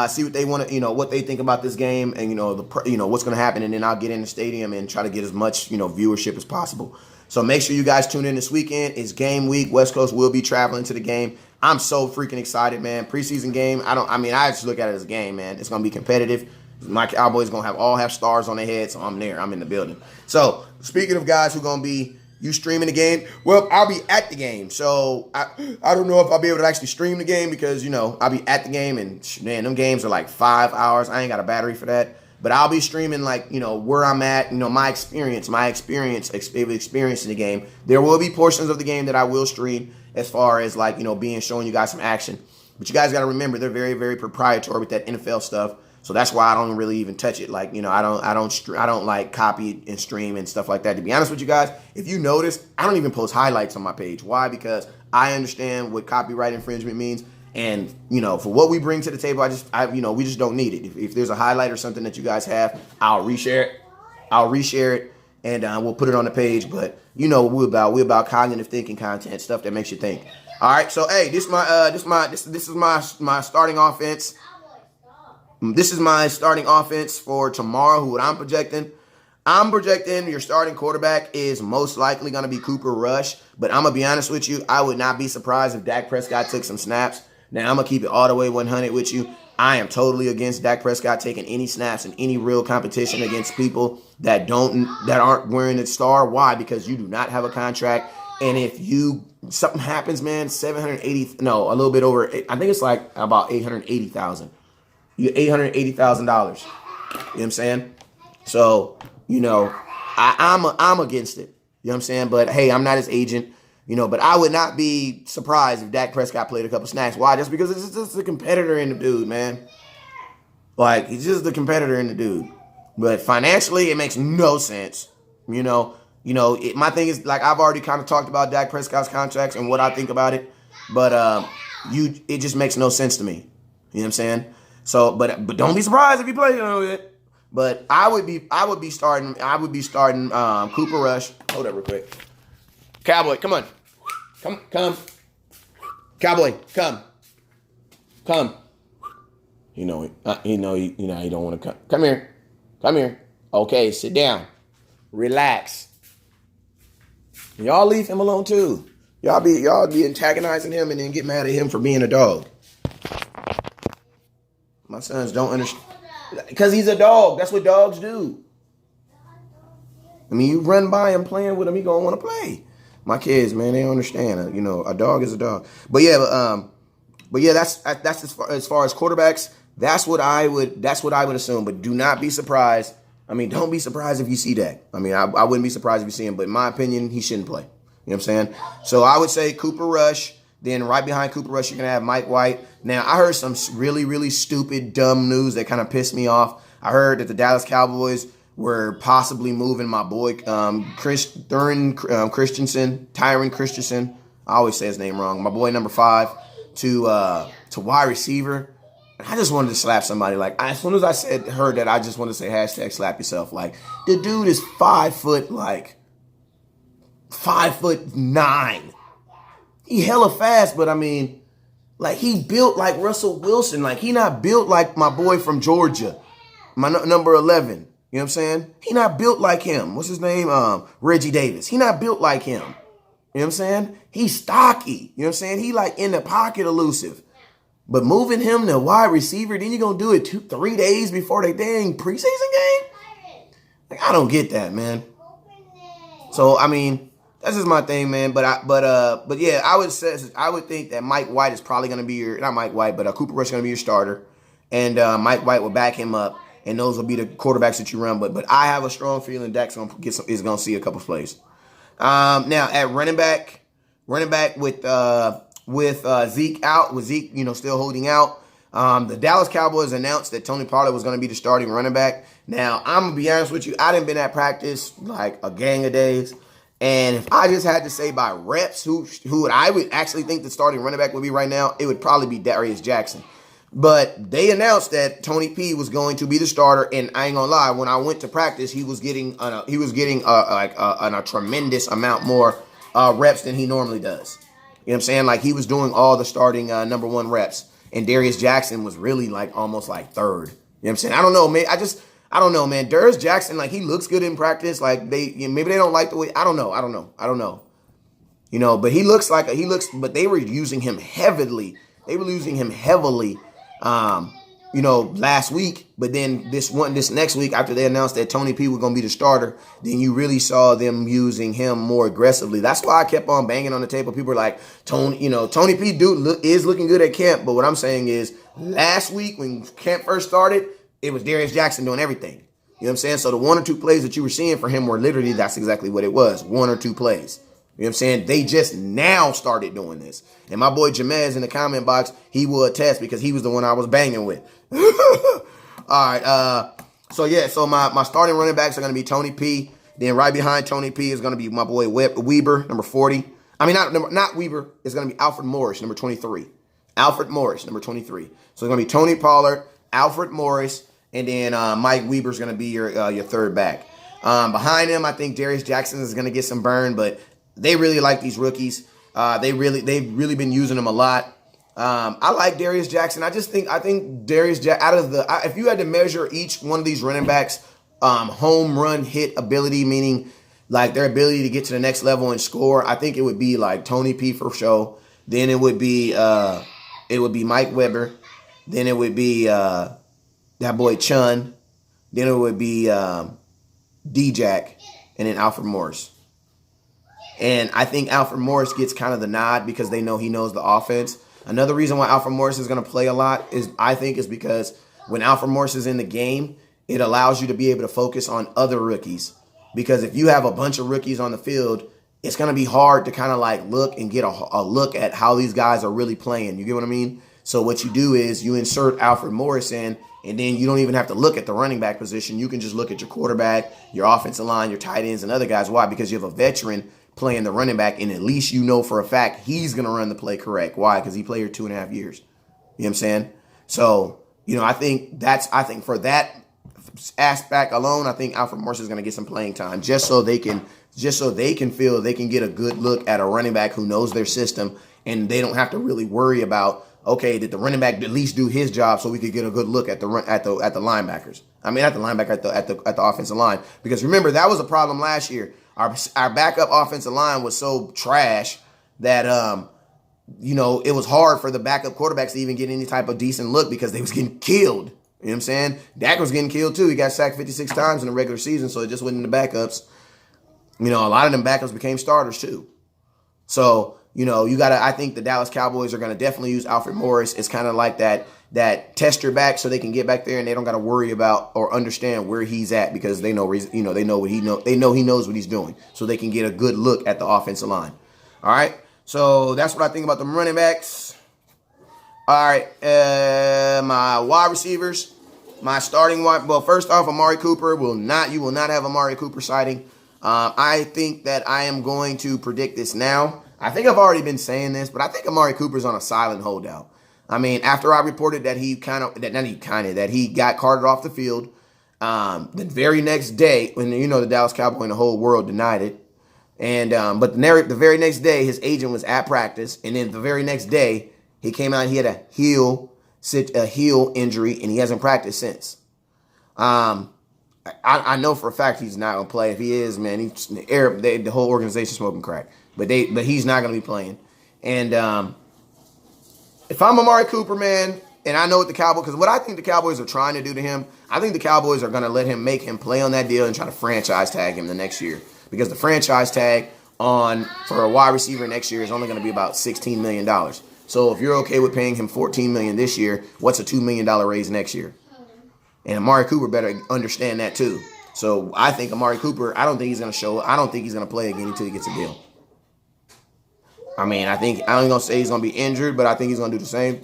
S1: see what they want to, what they think about this game, and what's gonna happen. And then I'll get in the stadium and try to get as much viewership as possible. So make sure you guys tune in this weekend. It's game week. West Coast will be traveling to the game. I'm so freaking excited, man. Preseason game. I just look at it as a game, man. It's gonna be competitive. My Cowboys gonna all have stars on their head, so I'm there. I'm in the building. So speaking of guys who gonna be you streaming the game? Well, I'll be at the game. So I don't know if I'll be able to actually stream the game because, I'll be at the game and, man, them games are like 5 hours. I ain't got a battery for that. But I'll be streaming like, where I'm at, my experience in the game. There will be portions of the game that I will stream as far as like, showing you guys some action. But you guys got to remember, they're very, very proprietary with that NFL stuff. So that's why I don't really even touch it. Like, I don't like copy and stream and stuff like that. To be honest with you guys, if you notice, I don't even post highlights on my page. Why? Because I understand what copyright infringement means. And, for what we bring to the table, we just don't need it. If there's a highlight or something that you guys have, I'll reshare it. And we'll put it on the page. But what we're about. We're about cognitive thinking content, stuff that makes you think. All right. So, hey, this is my starting offense. This is my starting offense for tomorrow. What I'm projecting. I'm projecting your starting quarterback is most likely going to be Cooper Rush. But I'm going to be honest with you. I would not be surprised if Dak Prescott took some snaps. Now, I'm going to keep it all the way 100 with you. I am totally against Dak Prescott taking any snaps in any real competition against people that aren't wearing the star. Why? Because you do not have a contract. And if something happens, man, a little bit over, I think it's like about $880,000. You $880,000. You know what I'm saying? So, I'm against it. You know what I'm saying? But hey, I'm not his agent. But I would not be surprised if Dak Prescott played a couple snaps. Why? Just because it's just a competitor in the dude, man. Like, he's just the competitor in the dude. But financially, it makes no sense. My thing is, like, I've already kind of talked about Dak Prescott's contracts and what I think about it. But it just makes no sense to me. You know what I'm saying? So, but don't be surprised if he plays it. But I would be starting Cooper Rush. Hold up real quick. Cowboy, come on. Come. Cowboy, come. He don't want to come. Come here. Okay, sit down. Relax. Y'all leave him alone too. Y'all be antagonizing him and then get mad at him for being a dog. My sons don't understand. Because he's a dog. That's what dogs do. I mean, you run by him playing with him, he gonna want to play. My kids, man, they don't understand. You know, a dog is a dog. But yeah, that's as far as quarterbacks. That's what I would assume. But do not be surprised. I mean, don't be surprised if you see that. I mean, I wouldn't be surprised if you see him. But in my opinion, he shouldn't play. You know what I'm saying? So I would say Cooper Rush. Then right behind Cooper Rush, you're going to have Mike White. Now, I heard some really, really stupid, dumb news that kind of pissed me off. I heard that the Dallas Cowboys were possibly moving my boy Tyron Christensen. I always say his name wrong. My boy number 5 to wide receiver. And I just wanted to slap somebody. Like, as soon as I heard that, I just wanted to say hashtag slap yourself. Like, the dude is 5'9". He hella fast, but I mean, like, he built like Russell Wilson. Like, he not built like my boy from Georgia, my number 11. You know what I'm saying? He not built like him. What's his name? Reggie Davis. He not built like him. You know what I'm saying? He's stocky. You know what I'm saying? He like in the pocket elusive. But moving him to wide receiver, then you're going to do it 3 days before the dang preseason game? Like, I don't get that, man. So, I mean, that's just my thing, man. But yeah, I would think that Mike White is probably going to be not Mike White, but Cooper Rush is going to be your starter, and Mike White will back him up, and those will be the quarterbacks that you run. But I have a strong feeling Dak's is going to see a couple plays. Now at running back with Zeke out, with Zeke still holding out. The Dallas Cowboys announced that Tony Pollard was going to be the starting running back. Now I'm gonna be honest with you, I didn't been at practice like a gang of days. And if I just had to say by reps who I would actually think the starting running back would be right now, it would probably be Darius Jackson. But they announced that Tony P was going to be the starter, and I ain't gonna lie, when I went to practice, he was getting a tremendous amount more reps than he normally does. You know what I'm saying? Like, he was doing all the starting number 1 reps, and Darius Jackson was really like almost like third. You know what I'm saying? I don't know, man. I don't know, man. Darius Jackson, like, he looks good in practice. Like, maybe they don't like the way. I don't know. But but they were using him heavily. Last week. But then this next week, after they announced that Tony P was going to be the starter, then you really saw them using him more aggressively. That's why I kept on banging on the table. People were like, Tony P is looking good at camp. But what I'm saying is, last week when camp first started, it was Darius Jackson doing everything. You know what I'm saying? So the 1 or 2 plays that you were seeing for him were literally, that's exactly what it was. 1 or 2 plays. You know what I'm saying? They just now started doing this. And my boy Jamez in the comment box, he will attest because he was the one I was banging with. All right. So my starting running backs are going to be Tony P. Then right behind Tony P is going to be my boy Weber, number 40. I mean, not Weber. It's going to be Alfred Morris, number 23. Alfred Morris, number 23. So it's going to be Tony Pollard, Alfred Morris, and then Mike Weber's going to be your third back. Behind him, I think Darius Jackson is going to get some burn, but they really like these rookies. They've really been using them a lot. I like Darius Jackson. I think Darius Jackson, if you had to measure each one of these running backs home run hit ability, meaning like their ability to get to the next level and score, I think it would be like Tony P for sure. Then it would be Mike Weber. Then it would be that boy Chun. Then it would be D-Jack, and then Alfred Morris. And I think Alfred Morris gets kind of the nod because they know he knows the offense. Another reason why Alfred Morris is going to play a lot is because when Alfred Morris is in the game, it allows you to be able to focus on other rookies. Because if you have a bunch of rookies on the field, it's going to be hard to kind of like look and get a look at how these guys are really playing. You get what I mean? So what you do is you insert Alfred Morris in, and then you don't even have to look at the running back position. You can just look at your quarterback, your offensive line, your tight ends, and other guys. Why? Because you have a veteran playing the running back, and at least you know for a fact he's going to run the play correct. Why? Because he played here 2.5 years. You know what I'm saying? So, I think for that aspect alone, I think Alfred Morris is going to get some playing time just so they can feel they can get a good look at a running back who knows their system, and they don't have to really worry about, okay, did the running back at least do his job so we could get a good look at the linebackers. I mean, at the linebacker, at the offensive line. Because remember, that was a problem last year. Our backup offensive line was so trash that it was hard for the backup quarterbacks to even get any type of decent look because they was getting killed. You know what I'm saying? Dak was getting killed too. He got sacked 56 times in the regular season, so it just wasn't the backups. A lot of them backups became starters too. So, I think the Dallas Cowboys are going to definitely use Alfred Morris. It's kind of like that tester back so they can get back there and they don't got to worry about or understand where he's at because they know, they know what he knows what he's doing. So they can get a good look at the offensive line. All right. So that's what I think about the running backs. All right. My wide receivers, my starting wide. Well, first off, Amari Cooper you will not have Amari Cooper sighting. I think that I am going to predict this now. I think I've already been saying this, but I think Amari Cooper's on a silent holdout. After I reported that he got carted off the field, the very next day, when the Dallas Cowboys and the whole world denied it, and but the very next day his agent was at practice, and then the very next day he came out and he had a heel injury, and he hasn't practiced since. I know for a fact he's not gonna play. If he is, man, the whole organization smoking crack. But he's not gonna be playing. And if I'm Amari Cooper, man, and I know what the Cowboys, because what I think the Cowboys are trying to do to him, I think the Cowboys are gonna make him play on that deal and try to franchise tag him the next year. Because the franchise tag for a wide receiver next year is only gonna be about $16 million. So if you're okay with paying him $14 million this year, what's a $2 million raise next year? And Amari Cooper better understand that too. So I think Amari Cooper, I don't think he's going to show up. I don't think he's going to play again until he gets a deal. I ain't going to say he's going to be injured, but I think he's going to do the same.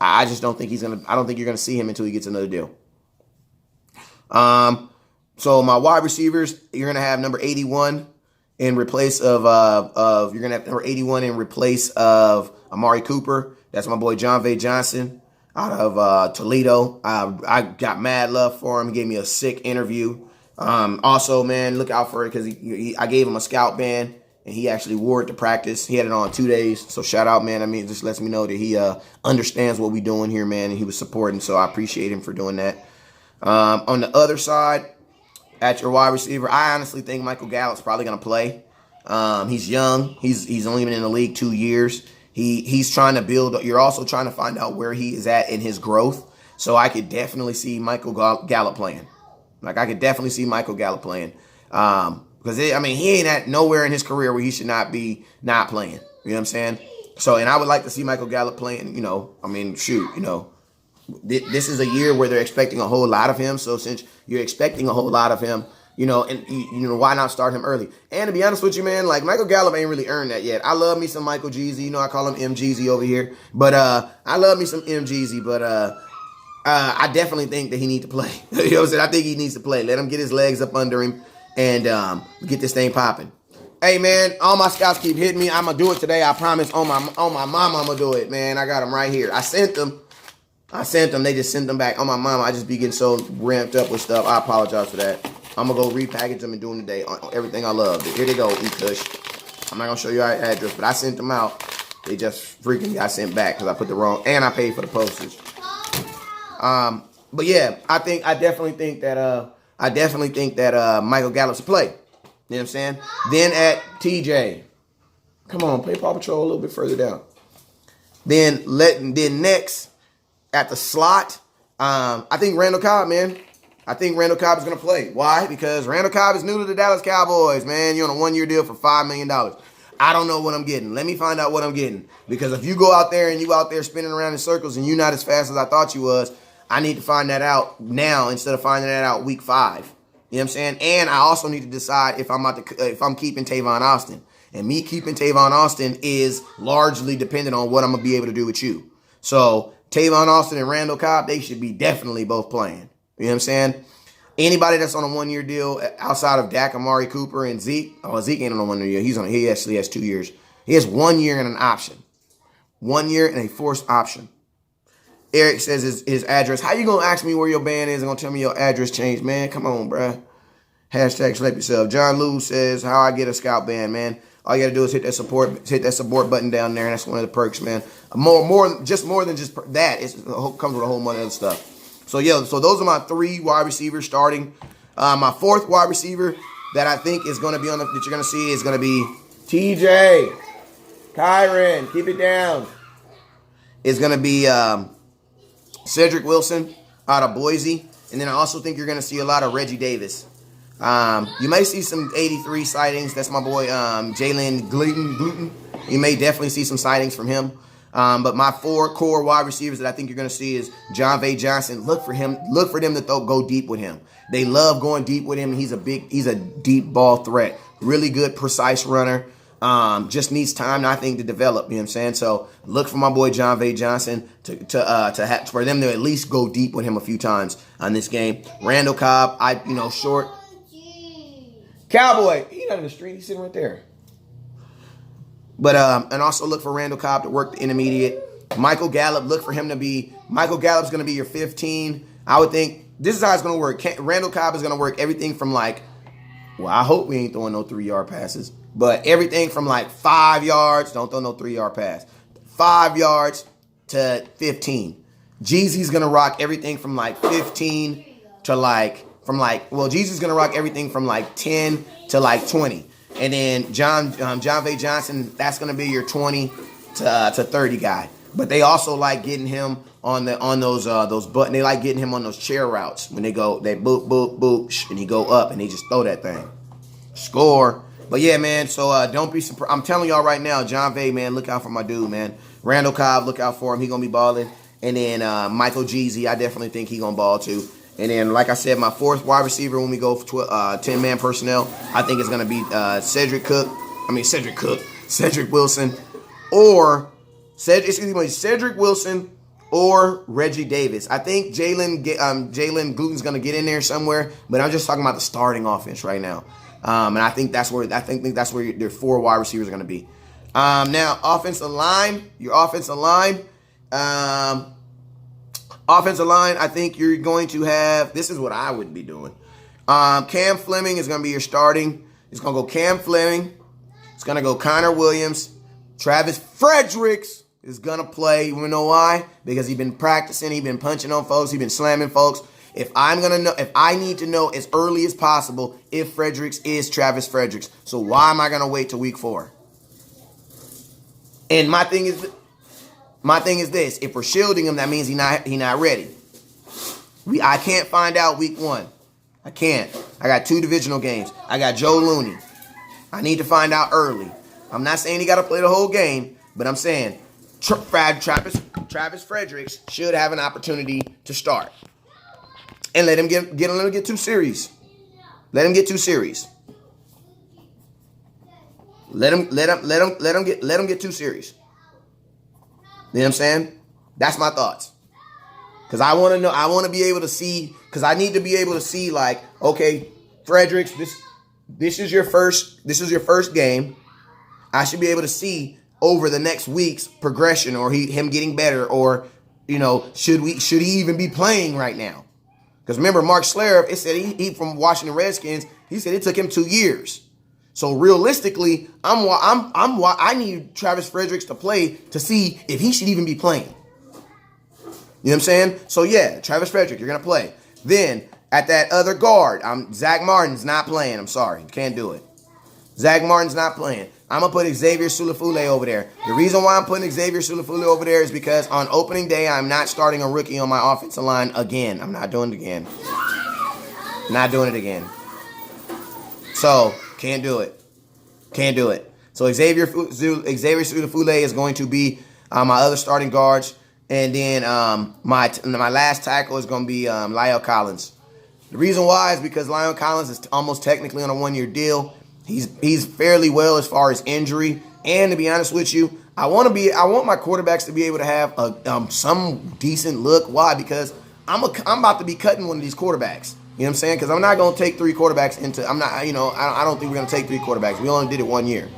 S1: I just don't think I don't think you're going to see him until he gets another deal. So my wide receivers, you're going to have number 81 in replace of you're going to have number 81 in replace of Amari Cooper. That's my boy John V. Johnson out of Toledo. I got mad love for him. He gave me a sick interview. Also, man, look out for it because I gave him a scout band and he actually wore it to practice. He had it on 2 days. So shout out, man. It just lets me know that he understands what we're doing here, man, and he was supporting. So I appreciate him for doing that. On the other side, at your wide receiver, I honestly think Michael Gallup's probably going to play. He's young. He's only been in the league 2 years. He's trying to build. You're also trying to find out where he is at in his growth. So I could definitely see Michael Gallup playing. I could definitely see Michael Gallup playing. Because, he ain't at nowhere in his career where he should not be not playing. You know what I'm saying? So, and I would like to see Michael Gallup playing, this is a year where they're expecting a whole lot of him. So since you're expecting a whole lot of him, why not start him early? And to be honest with you, man, Michael Gallup ain't really earned that yet. I love me some Michael Jeezy. I call him MGZ over here. But I love me some MGZ. But I definitely think that he needs to play. You know what I'm saying? I think he needs to play. Let him get his legs up under him and get this thing popping. Hey, man, all my scouts keep hitting me. I'm going to do it today. I promise on my mama I'm going to do it, man. I got them right here. I sent them. They just sent them back. On my mama, I just be getting so ramped up with stuff. I apologize for that. I'm going to go repackage them and do them today on everything I love. Here they go, E-Kush. I'm not going to show you our address, but I sent them out. They just freaking got sent back because I put the wrong, and I paid for the postage. But yeah, I definitely think that Michael Gallup's a play. You know what I'm saying? Then at TJ. Come on, play Paw Patrol a little bit further down. Then next at the slot, I think Randall Cobb, man. I think Randall Cobb is going to play. Why? Because Randall Cobb is new to the Dallas Cowboys, man. You're on a 1-year deal for $5 million. I don't know what I'm getting. Let me find out what I'm getting. Because if you go out there and you out there spinning around in circles and you're not as fast as I thought you was, I need to find that out now instead of finding that out week 5. You know what I'm saying? And I also need to decide if I'm keeping Tavon Austin. And me keeping Tavon Austin is largely dependent on what I'm going to be able to do with you. So Tavon Austin and Randall Cobb, they should be definitely both playing. You know what I'm saying? Anybody that's on a 1-year deal outside of Dak, Amari Cooper, and Zeke. Oh, Zeke ain't on a 1-year deal. He actually has 2 years. He has 1 year and an option. 1 year and a forced option. Eric says his address. How you going to ask me where your band is and going to tell me your address changed, man? Come on, bruh. Hashtag slap yourself. John Lou says, how I get a scout band, man. All you got to do is hit that support button down there, and that's one of the perks, man. More than just that. It comes with a whole bunch of other stuff. So, yeah, so those are my 3 wide receivers starting. My 4th wide receiver that I think is going to be that you're going to see is going to be TJ. Kyron, keep it down. It's going to be Cedric Wilson. out of Boise. And then I also think you're going to see a lot of Reggie Davis. You may see some 83 sightings. That's my boy Jalen Gluten. You may definitely see some sightings from him. But my 4 core wide receivers that I think you're going to see is John V. Johnson. Look for him. Look for them to go deep with him. They love going deep with him. He's a deep ball threat. Really good, precise runner. Just needs time, I think, to develop. You know what I'm saying? So look for my boy John V. Johnson for them to at least go deep with him a few times on this game. Randall Cobb, short. Cowboy, he's not in the street. He's sitting right there. But and also look for Randall Cobb to work the intermediate. Michael Gallup, look for him to be. Michael Gallup's going to be your 15. I would think this is how it's going to work. Randall Cobb is going to work everything from I hope we ain't throwing no 3-yard passes. But everything from 5 yards, don't throw no 3-yard pass. 5 yards to 15. Jeezy's going to rock everything from 15 to Jeezy's going to rock everything from 10 to 20. And then John V. Johnson, that's going to be your 20 to 30 guy. But they also like getting him on those button. They like getting him on those chair routes when they boop boop boop and he go up and they just throw that thing. Score. But yeah, man. So don't be surprised. I'm telling y'all right now, John V. Man, look out for my dude, man. Randall Cobb, look out for him. He gonna be balling. And then Michael Jeezy, I definitely think he gonna ball too. And then, like I said, my 4th wide receiver when we go for 10-man personnel, I think it's going to be Cedric Wilson, or Cedric Wilson or Reggie Davis. I think Jalen Gluten's going to get in there somewhere, but I'm just talking about the starting offense right now. And I think that's where your 4 wide receivers are going to be. Now, offensive line, Offensive line, I think you're going to have, this is what I would be doing. Cam Fleming is going to be your starting. It's going to go Cam Fleming. It's going to go Connor Williams. Travis Fredericks is going to play. You know why? Because he's been practicing. He's been punching on folks. He's been slamming folks. If I need to know as early as possible if Fredericks is Travis Fredericks. So why am I going to wait till week 4? And my thing is this: if we're shielding him, that means he not ready. I can't find out week 1. I can't. I got 2 divisional games. I got Joe Looney. I need to find out early. I'm not saying he got to play the whole game, but I'm saying Travis Fredericks should have an opportunity to start, and let him get 2 series. Let him get 2 series. Let him get 2 series. You know what I'm saying? That's my thoughts. Because I want to know, I want to be able to see, because I need to be able to see, okay, Fredericks, this is your first game. I should be able to see over the next week's progression, or him getting better, or should he even be playing right now? Because remember, Mark Schlereth, it said he from Washington Redskins, he said it took him 2 years. So realistically, I need Travis Fredericks to play to see if he should even be playing. You know what I'm saying? So yeah, Travis Frederick, you're gonna play. Then at that other guard, Zach Martin's not playing. I'm sorry, can't do it. Zach Martin's not playing. I'm gonna put Xavier Sulafule over there. The reason why I'm putting Xavier Sulafule over there is because on opening day, I'm not starting a rookie on my offensive line again. I'm not doing it again. Not doing it again. So can't do it. Can't do it. So Xavier Sulafule is going to be my other starting guards. And then my last tackle is going to be Lyle Collins. The reason why is because Lyle Collins is almost technically on a 1-year deal. He's fairly well as far as injury. And to be honest with you, I want my quarterbacks to be able to have some decent look. Why? Because I'm about to be cutting one of these quarterbacks. You know what I'm saying? Because I'm not going to take 3 quarterbacks I don't think we're going to take 3 quarterbacks. We only did it 1 year. You know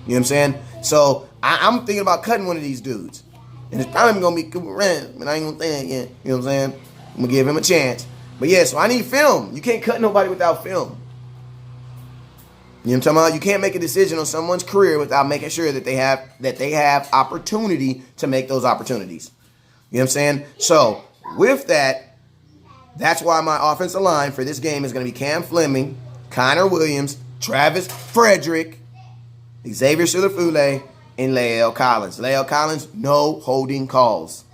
S1: what I'm saying? So I'm thinking about cutting one of these dudes. And it's probably going to be Cooper Rand, but I ain't going to say it yet. You know what I'm saying? I'm going to give him a chance. But yeah, so I need film. You can't cut nobody without film. You know what I'm talking about? You can't make a decision on someone's career without making sure that they have opportunity to make those opportunities. You know what I'm saying? So with that, that's why my offensive line for this game is going to be Cam Fleming, Connor Williams, Travis Frederick, Xavier Sulafule, and La'el Collins. La'el Collins, no holding calls.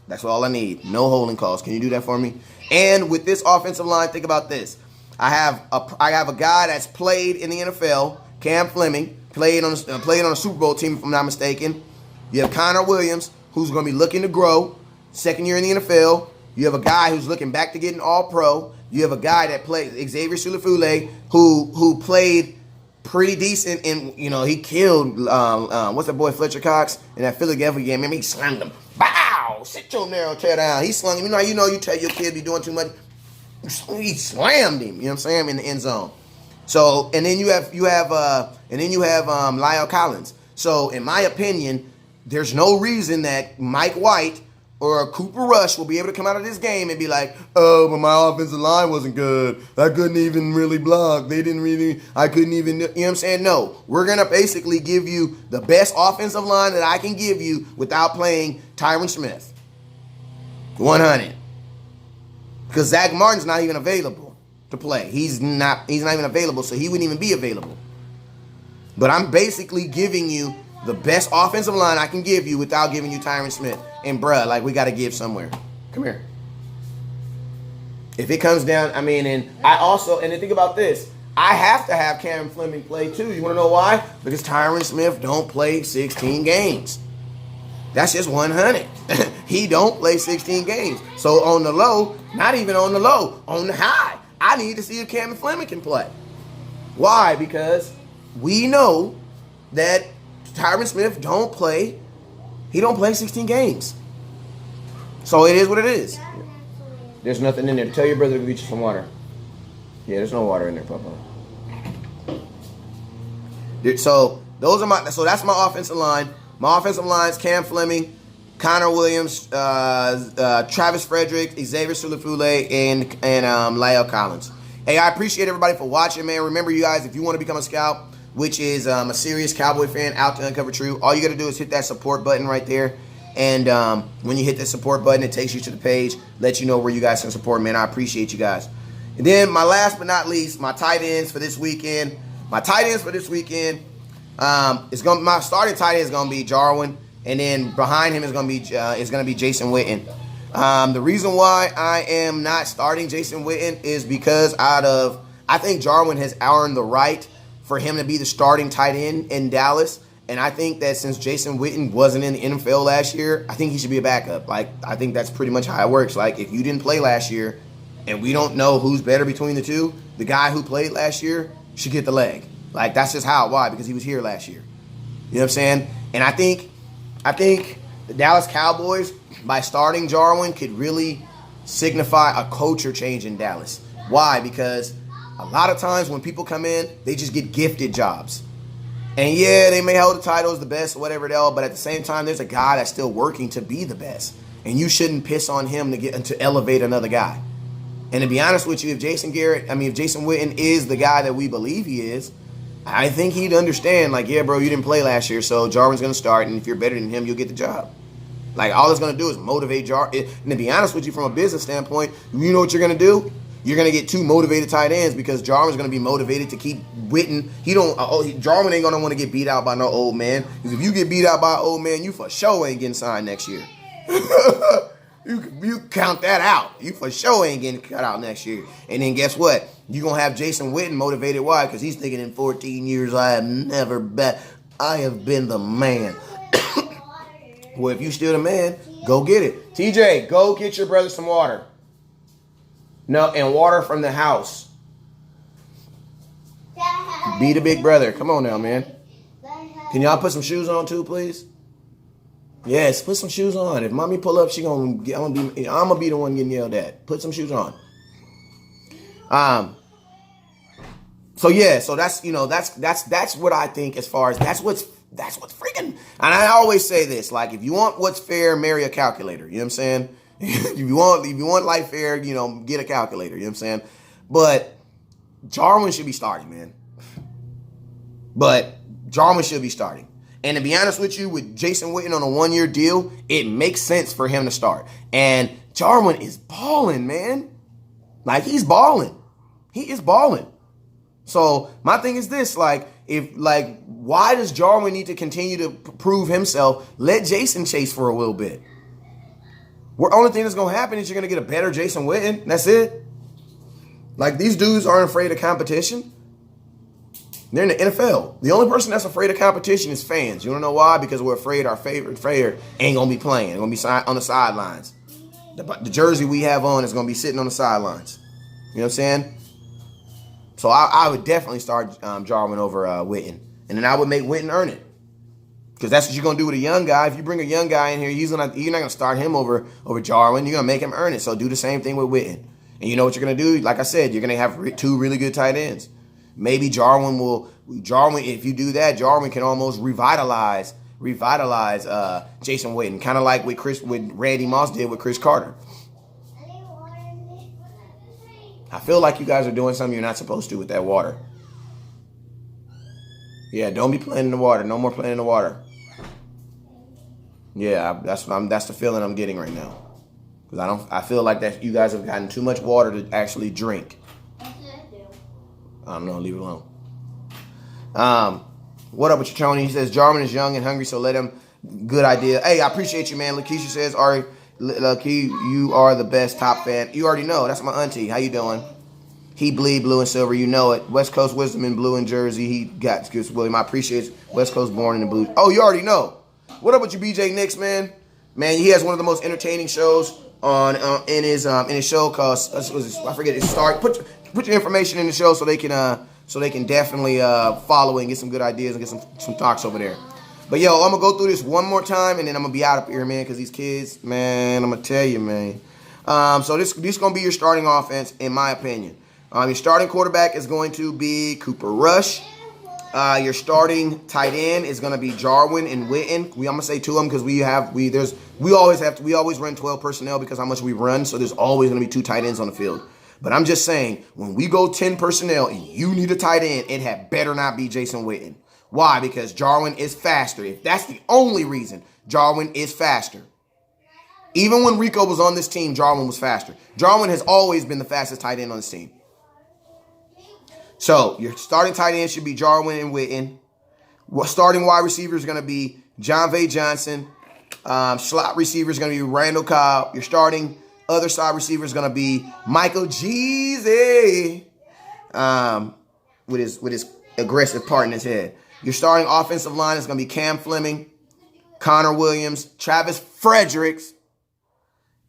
S1: That's all I need. No holding calls. Can you do that for me? And with this offensive line, think about this. I have a guy that's played in the NFL, Cam Fleming, played on a Super Bowl team, if I'm not mistaken. You have Connor Williams, who's going to be looking to grow, second year in the NFL. You have a guy who's looking back to getting All-Pro. You have a guy that played, Xavier Sulafule, who played pretty decent, and he killed what's that boy Fletcher Cox in that Philadelphia game. Remember, he slammed him. Bow! Sit your narrow tear down. He slung him. You tell your kid be doing too much. He slammed him. You know what I'm saying? In the end zone. So and then you have Lyle Collins. So in my opinion, there's no reason that Mike White or Cooper Rush will be able to come out of this game and be like, oh, but my offensive line wasn't good. I couldn't even really block. I couldn't even, you know what I'm saying? No, we're going to basically give you the best offensive line that I can give you without playing Tyron Smith. 100. Because Zach Martin's not even available to play. He's not even available, so he wouldn't even be available. But I'm basically giving you the best offensive line I can give you without giving you Tyron Smith. And bruh, we got to give somewhere. Come here. If it comes down, and then think about this. I have to have Cam Fleming play too. You want to know why? Because Tyron Smith don't play 16 games. That's just 100. He don't play 16 games. So on the low, not even on the low, on the high, I need to see if Cam Fleming can play. Why? Because we know that Tyron Smith don't play 16 games. So it is what it is. There's nothing in there. Tell your brother to get you some water. Yeah, there's no water in there, Papa. So that's my offensive line. My offensive line is Cam Fleming, Connor Williams, Travis Frederick, Xavier Sulafule, and Lyle Collins. Hey, I appreciate everybody for watching, man. Remember, you guys, if you want to become a scout, which is a serious Cowboy fan out to uncover truth, all you got to do is hit that support button right there. And when you hit the support button, it takes you to the page, lets you know where you guys can support, man. I appreciate you guys. And then my last but not least, my tight ends for this weekend. My starting tight end is gonna be Jarwin, and then behind him is gonna be Jason Witten. The reason why I am not starting Jason Witten is because I think Jarwin has earned the right for him to be the starting tight end in Dallas. And I think that since Jason Witten wasn't in the NFL last year, I think he should be a backup. I think that's pretty much how it works. If you didn't play last year and we don't know who's better between the two, the guy who played last year should get the leg. That's just how. Why? Because he was here last year. You know what I'm saying? And I think the Dallas Cowboys, by starting Jarwin, could really signify a culture change in Dallas. Why? Because a lot of times when people come in, they just get gifted jobs. And yeah, they may hold the title as the best or whatever the hell, but at the same time, there's a guy that's still working to be the best. And you shouldn't piss on him to elevate another guy. And to be honest with you, if Jason Witten is the guy that we believe he is, I think he'd understand, yeah, bro, you didn't play last year, so Jarwin's going to start, and if you're better than him, you'll get the job. All it's going to do is motivate Jarwin. And to be honest with you, from a business standpoint, you know what you're going to do? You're going to get two motivated tight ends because Jarwin's going to be motivated to keep Witten. Jarwin ain't going to want to get beat out by no old man. Because if you get beat out by an old man, you for sure ain't getting signed next year. You count that out. You for sure ain't getting cut out next year. And then guess what? You're going to have Jason Witten motivated. Why? Because he's thinking in 14 years, I have been the man. Well, if you still the man, go get it. TJ, go get your brother some water. No, and water from the house. Be the big brother. Come on now, man. Can y'all put some shoes on too, please? Yes, put some shoes on. If mommy pull up, I'm gonna be the one getting yelled at. Put some shoes on. So that's what I think as far as that's what's freaking. And I always say this, if you want what's fair, marry a calculator. You know what I'm saying? if you want life fair, get a calculator. You know what I'm saying? But Jarwin should be starting, man. And to be honest with you, with Jason Witten on a 1-year deal, it makes sense for him to start. And Jarwin is balling, man. He's balling. He is balling. So my thing is this, why does Jarwin need to continue to prove himself? Let Jason chase for a little bit. The only thing that's going to happen is you're going to get a better Jason Witten. That's it. Like, these dudes aren't afraid of competition. They're in the NFL. The only person that's afraid of competition is fans. You don't know why? Because we're afraid our favorite player ain't going to be playing. They're going to be on the sidelines. The jersey we have on is going to be sitting on the sidelines. You know what I'm saying? So I would definitely start Jarwin over Witten. And then I would make Witten earn it. Because that's what you're going to do with a young guy. If you bring a young guy in here, you're not going to start him over Jarwin. You're going to make him earn it. So do the same thing with Witten. And you know what you're going to do? Like I said, you're going to have two really good tight ends. Maybe Jarwin, if you do that, Jarwin can almost revitalize Jason Witten, kind of like what Randy Moss did with Chris Carter. I feel like you guys are doing something you're not supposed to with that water. Yeah, don't be playing in the water. No more playing in the water. Yeah, that's the feeling I'm getting right now. Because I feel like that you guys have gotten too much water to actually drink. I don't know, leave it alone. What up with you, Tony? He says, Jarwin is young and hungry, so let him. Good idea. Hey, I appreciate you, man. Lakeisha says, Ari, Lucky, you are the best top fan. You already know. That's my auntie. How you doing? He bleed blue and silver. You know it. West Coast Wisdom in blue and Jersey. He got Goose William. I appreciate it. West Coast born in the blue. Oh, you already know. What up with you, BJ Nix, man? Man, he has one of the most entertaining shows on in his show called I forget his start. Put your information in the show so they can definitely follow and get some good ideas and get some talks over there. But yo, I'm gonna go through this one more time and then I'm gonna be out of here, man, because these kids, man, I'm gonna tell you, man. So this is gonna be your starting offense, in my opinion. Your starting quarterback is going to be Cooper Rush. Your starting tight end is gonna be Jarwin and Witten. I'm gonna say two of them because we always run 12 personnel because how much we run. So there's always gonna be two tight ends on the field. But I'm just saying, when we go 10 personnel and you need a tight end, it had better not be Jason Witten. Why? Because Jarwin is faster. If that's the only reason, Jarwin is faster. Even when Rico was on this team, Jarwin was faster. Jarwin has always been the fastest tight end on this team. So your starting tight end should be Jarwin and Witten. Starting wide receiver is going to be John V. Johnson. Slot receiver is going to be Randall Cobb. Your starting other side receiver is going to be Michael Jeezy with his aggressive part in his head. Your starting offensive line is going to be Cam Fleming, Connor Williams, Travis Fredericks.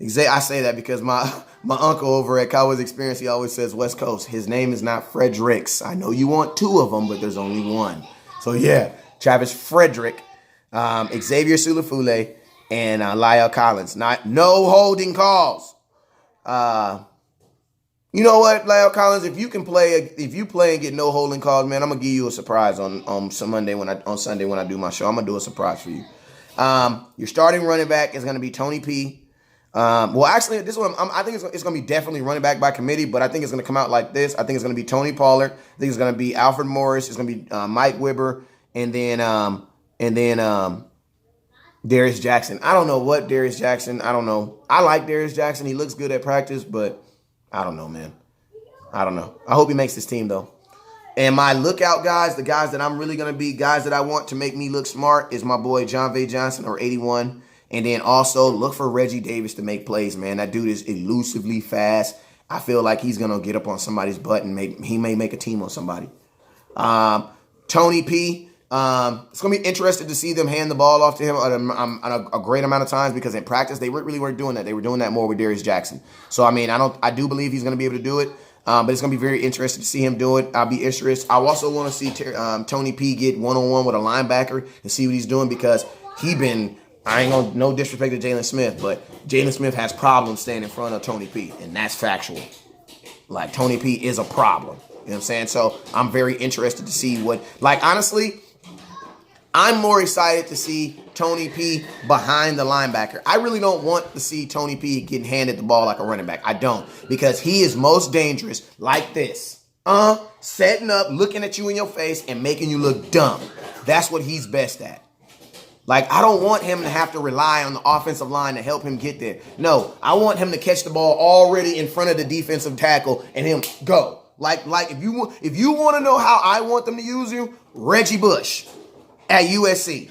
S1: I say that because my uncle over at Cowboys Experience, he always says West Coast. His name is not Fredericks. I know you want two of them, but there's only one. So yeah, Travis Frederick, Xavier Sulafule, and Lyle Collins. No holding calls. You know what, Lyle Collins? If you play and get no holding calls, man, I'm gonna give you a surprise on Sunday when I do my show. I'm gonna do a surprise for you. Your starting running back is gonna be Tony P. Well, actually, this one I think it's gonna be definitely running back by committee, but I think it's gonna come out like this. I think it's gonna be Tony Pollard. I think it's gonna be Alfred Morris. It's gonna be Mike Wibber, and then Darius Jackson. I don't know what Darius Jackson. I don't know. I like Darius Jackson. He looks good at practice, but I don't know, man. I don't know. I hope he makes this team, though. And my lookout guys, the guys that I'm really going to be, guys that I want to make me look smart, is my boy John V. Johnson, or 81. And then also look for Reggie Davis to make plays, man. That dude is elusively fast. I feel like he's going to get up on somebody's butt and he may make a team on somebody. Tony P. It's going to be interesting to see them hand the ball off to him a great amount of times, because in practice, they really weren't doing that. They were doing that more with Darius Jackson. So, I mean, I do believe he's going to be able to do it. But it's going to be very interesting to see him do it. I'll be interested. I also want to see Tony P get one-on-one with a linebacker and see what he's doing, because I ain't going to, no disrespect to Jalen Smith, but Jalen Smith has problems staying in front of Tony P, and that's factual. Like, Tony P is a problem. You know what I'm saying? So I'm very interested to see honestly, I'm more excited to see Tony P behind the linebacker. I really don't want to see Tony P getting handed the ball like a running back. I don't, because he is most dangerous like this. Setting up, looking at you in your face, and making you look dumb. That's what he's best at. Like, I don't want him to have to rely on the offensive line to help him get there. No, I want him to catch the ball already in front of the defensive tackle and him go. Like if you want to know how I want them to use you, Reggie Bush at USC.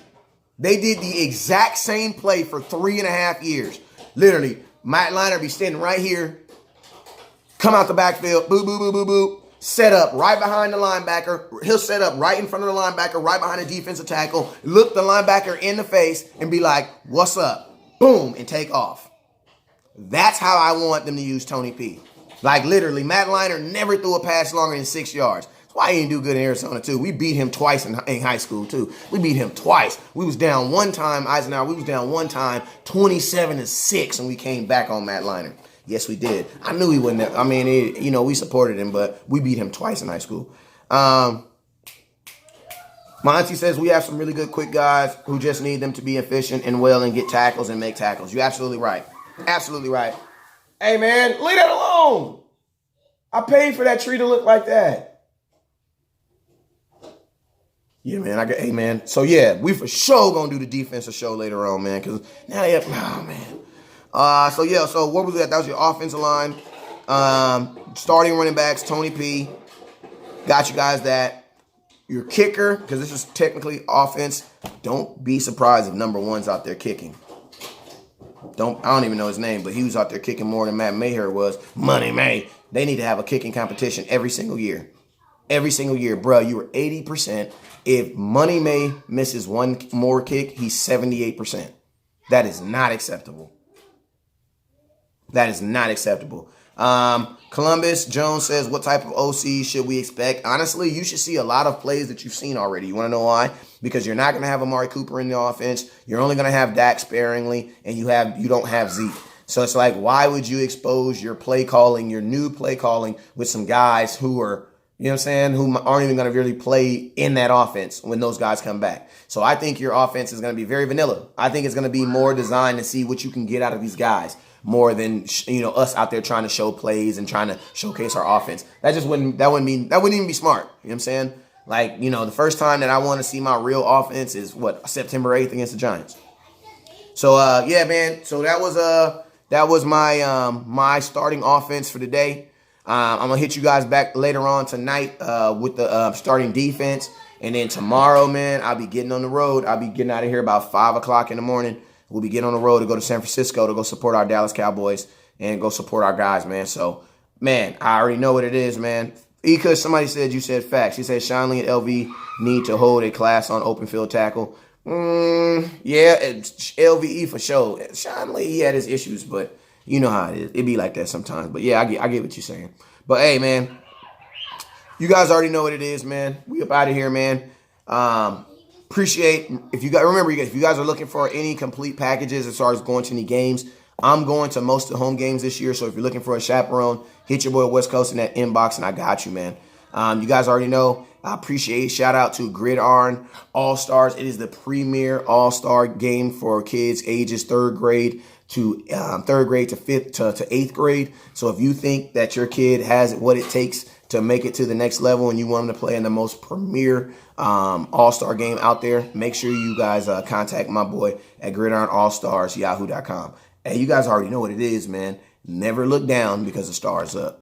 S1: They did the exact same play for 3.5 years. Literally, Matt Leinart be standing right here, come out the backfield, boo, boo, boo, boo, boo, set up right behind the linebacker. He'll set up right in front of the linebacker, right behind the defensive tackle, look the linebacker in the face and be like, what's up? Boom, and take off. That's how I want them to use Tony P. Like literally, Matt Leinart never threw a pass longer than 6 yards. That's why he didn't do good in Arizona too. We beat him twice in high school too. We beat him twice. We was down one time, Eisenhower. We was down one time, 27-6, and we came back on Matt Leinart. Yes, we did. I knew he wouldn't. I mean, we supported him, but we beat him twice in high school. My auntie says we have some really good quick guys who just need them to be efficient and well and get tackles and make tackles. You're absolutely right. Absolutely right. Hey, man, leave that alone. I paid for that tree to look like that. Yeah, man. Hey, man. So, yeah, we for sure going to do the defensive show later on, man, because now they have, oh, man. So what was that? That was your offensive line. Starting running backs, Tony P. Got you guys that. Your kicker, because this is technically offense, don't be surprised if number one's out there kicking. I don't even know his name, but he was out there kicking more than Matt Maher was. Money May. They need to have a kicking competition every single year. Every single year. Bro, you were 80%. If Money May misses one more kick, he's 78%. That is not acceptable. That is not acceptable. Columbus Jones says, what type of OC should we expect? Honestly, you should see a lot of plays that you've seen already. You want to know why? Because you're not going to have Amari Cooper in the offense. You're only going to have Dak sparingly, and you don't have Zeke. So it's like, why would you expose your play calling, your new play calling, with some guys who are, you know what I'm saying, who aren't even going to really play in that offense when those guys come back? So I think your offense is going to be very vanilla. I think it's going to be more designed to see what you can get out of these guys, more than, us out there trying to show plays and trying to showcase our offense. That wouldn't even be smart. You know what I'm saying? Like, the first time that I want to see my real offense is September 8th against the Giants. So yeah, man. So that was my starting offense for today. I'm gonna hit you guys back later on tonight with the starting defense, and then tomorrow, man, I'll be getting on the road. I'll be getting out of here about 5 o'clock in the morning. We'll be getting on the road to go to San Francisco to go support our Dallas Cowboys and go support our guys, man. So, man, I already know what it is, man. Because somebody said you said facts. She said Sean Lee and LV need to hold a class on open field tackle. Yeah, it's LVE for sure. Sean Lee, he had his issues, but you know how it is. It be like that sometimes. But, yeah, I get what you're saying. But, hey, man, you guys already know what it is, man. We up out of here, man. Appreciate if you guys are looking for any complete packages as far as going to any games. I'm going to most of the home games this year, so if you're looking for a chaperone, hit your boy West Coast in that inbox, and I got you, man. You guys already know. I appreciate. Shout out to Gridiron All-Stars. It is the premier All-Star game for kids ages third grade to 5th to 8th grade. So if you think that your kid has what it takes to make it to the next level and you want them to play in the most premier all-star game out there, make sure you guys contact my boy at gridironallstars.yahoo.com. Hey, you guys already know what it is, man. Never look down because the star's up.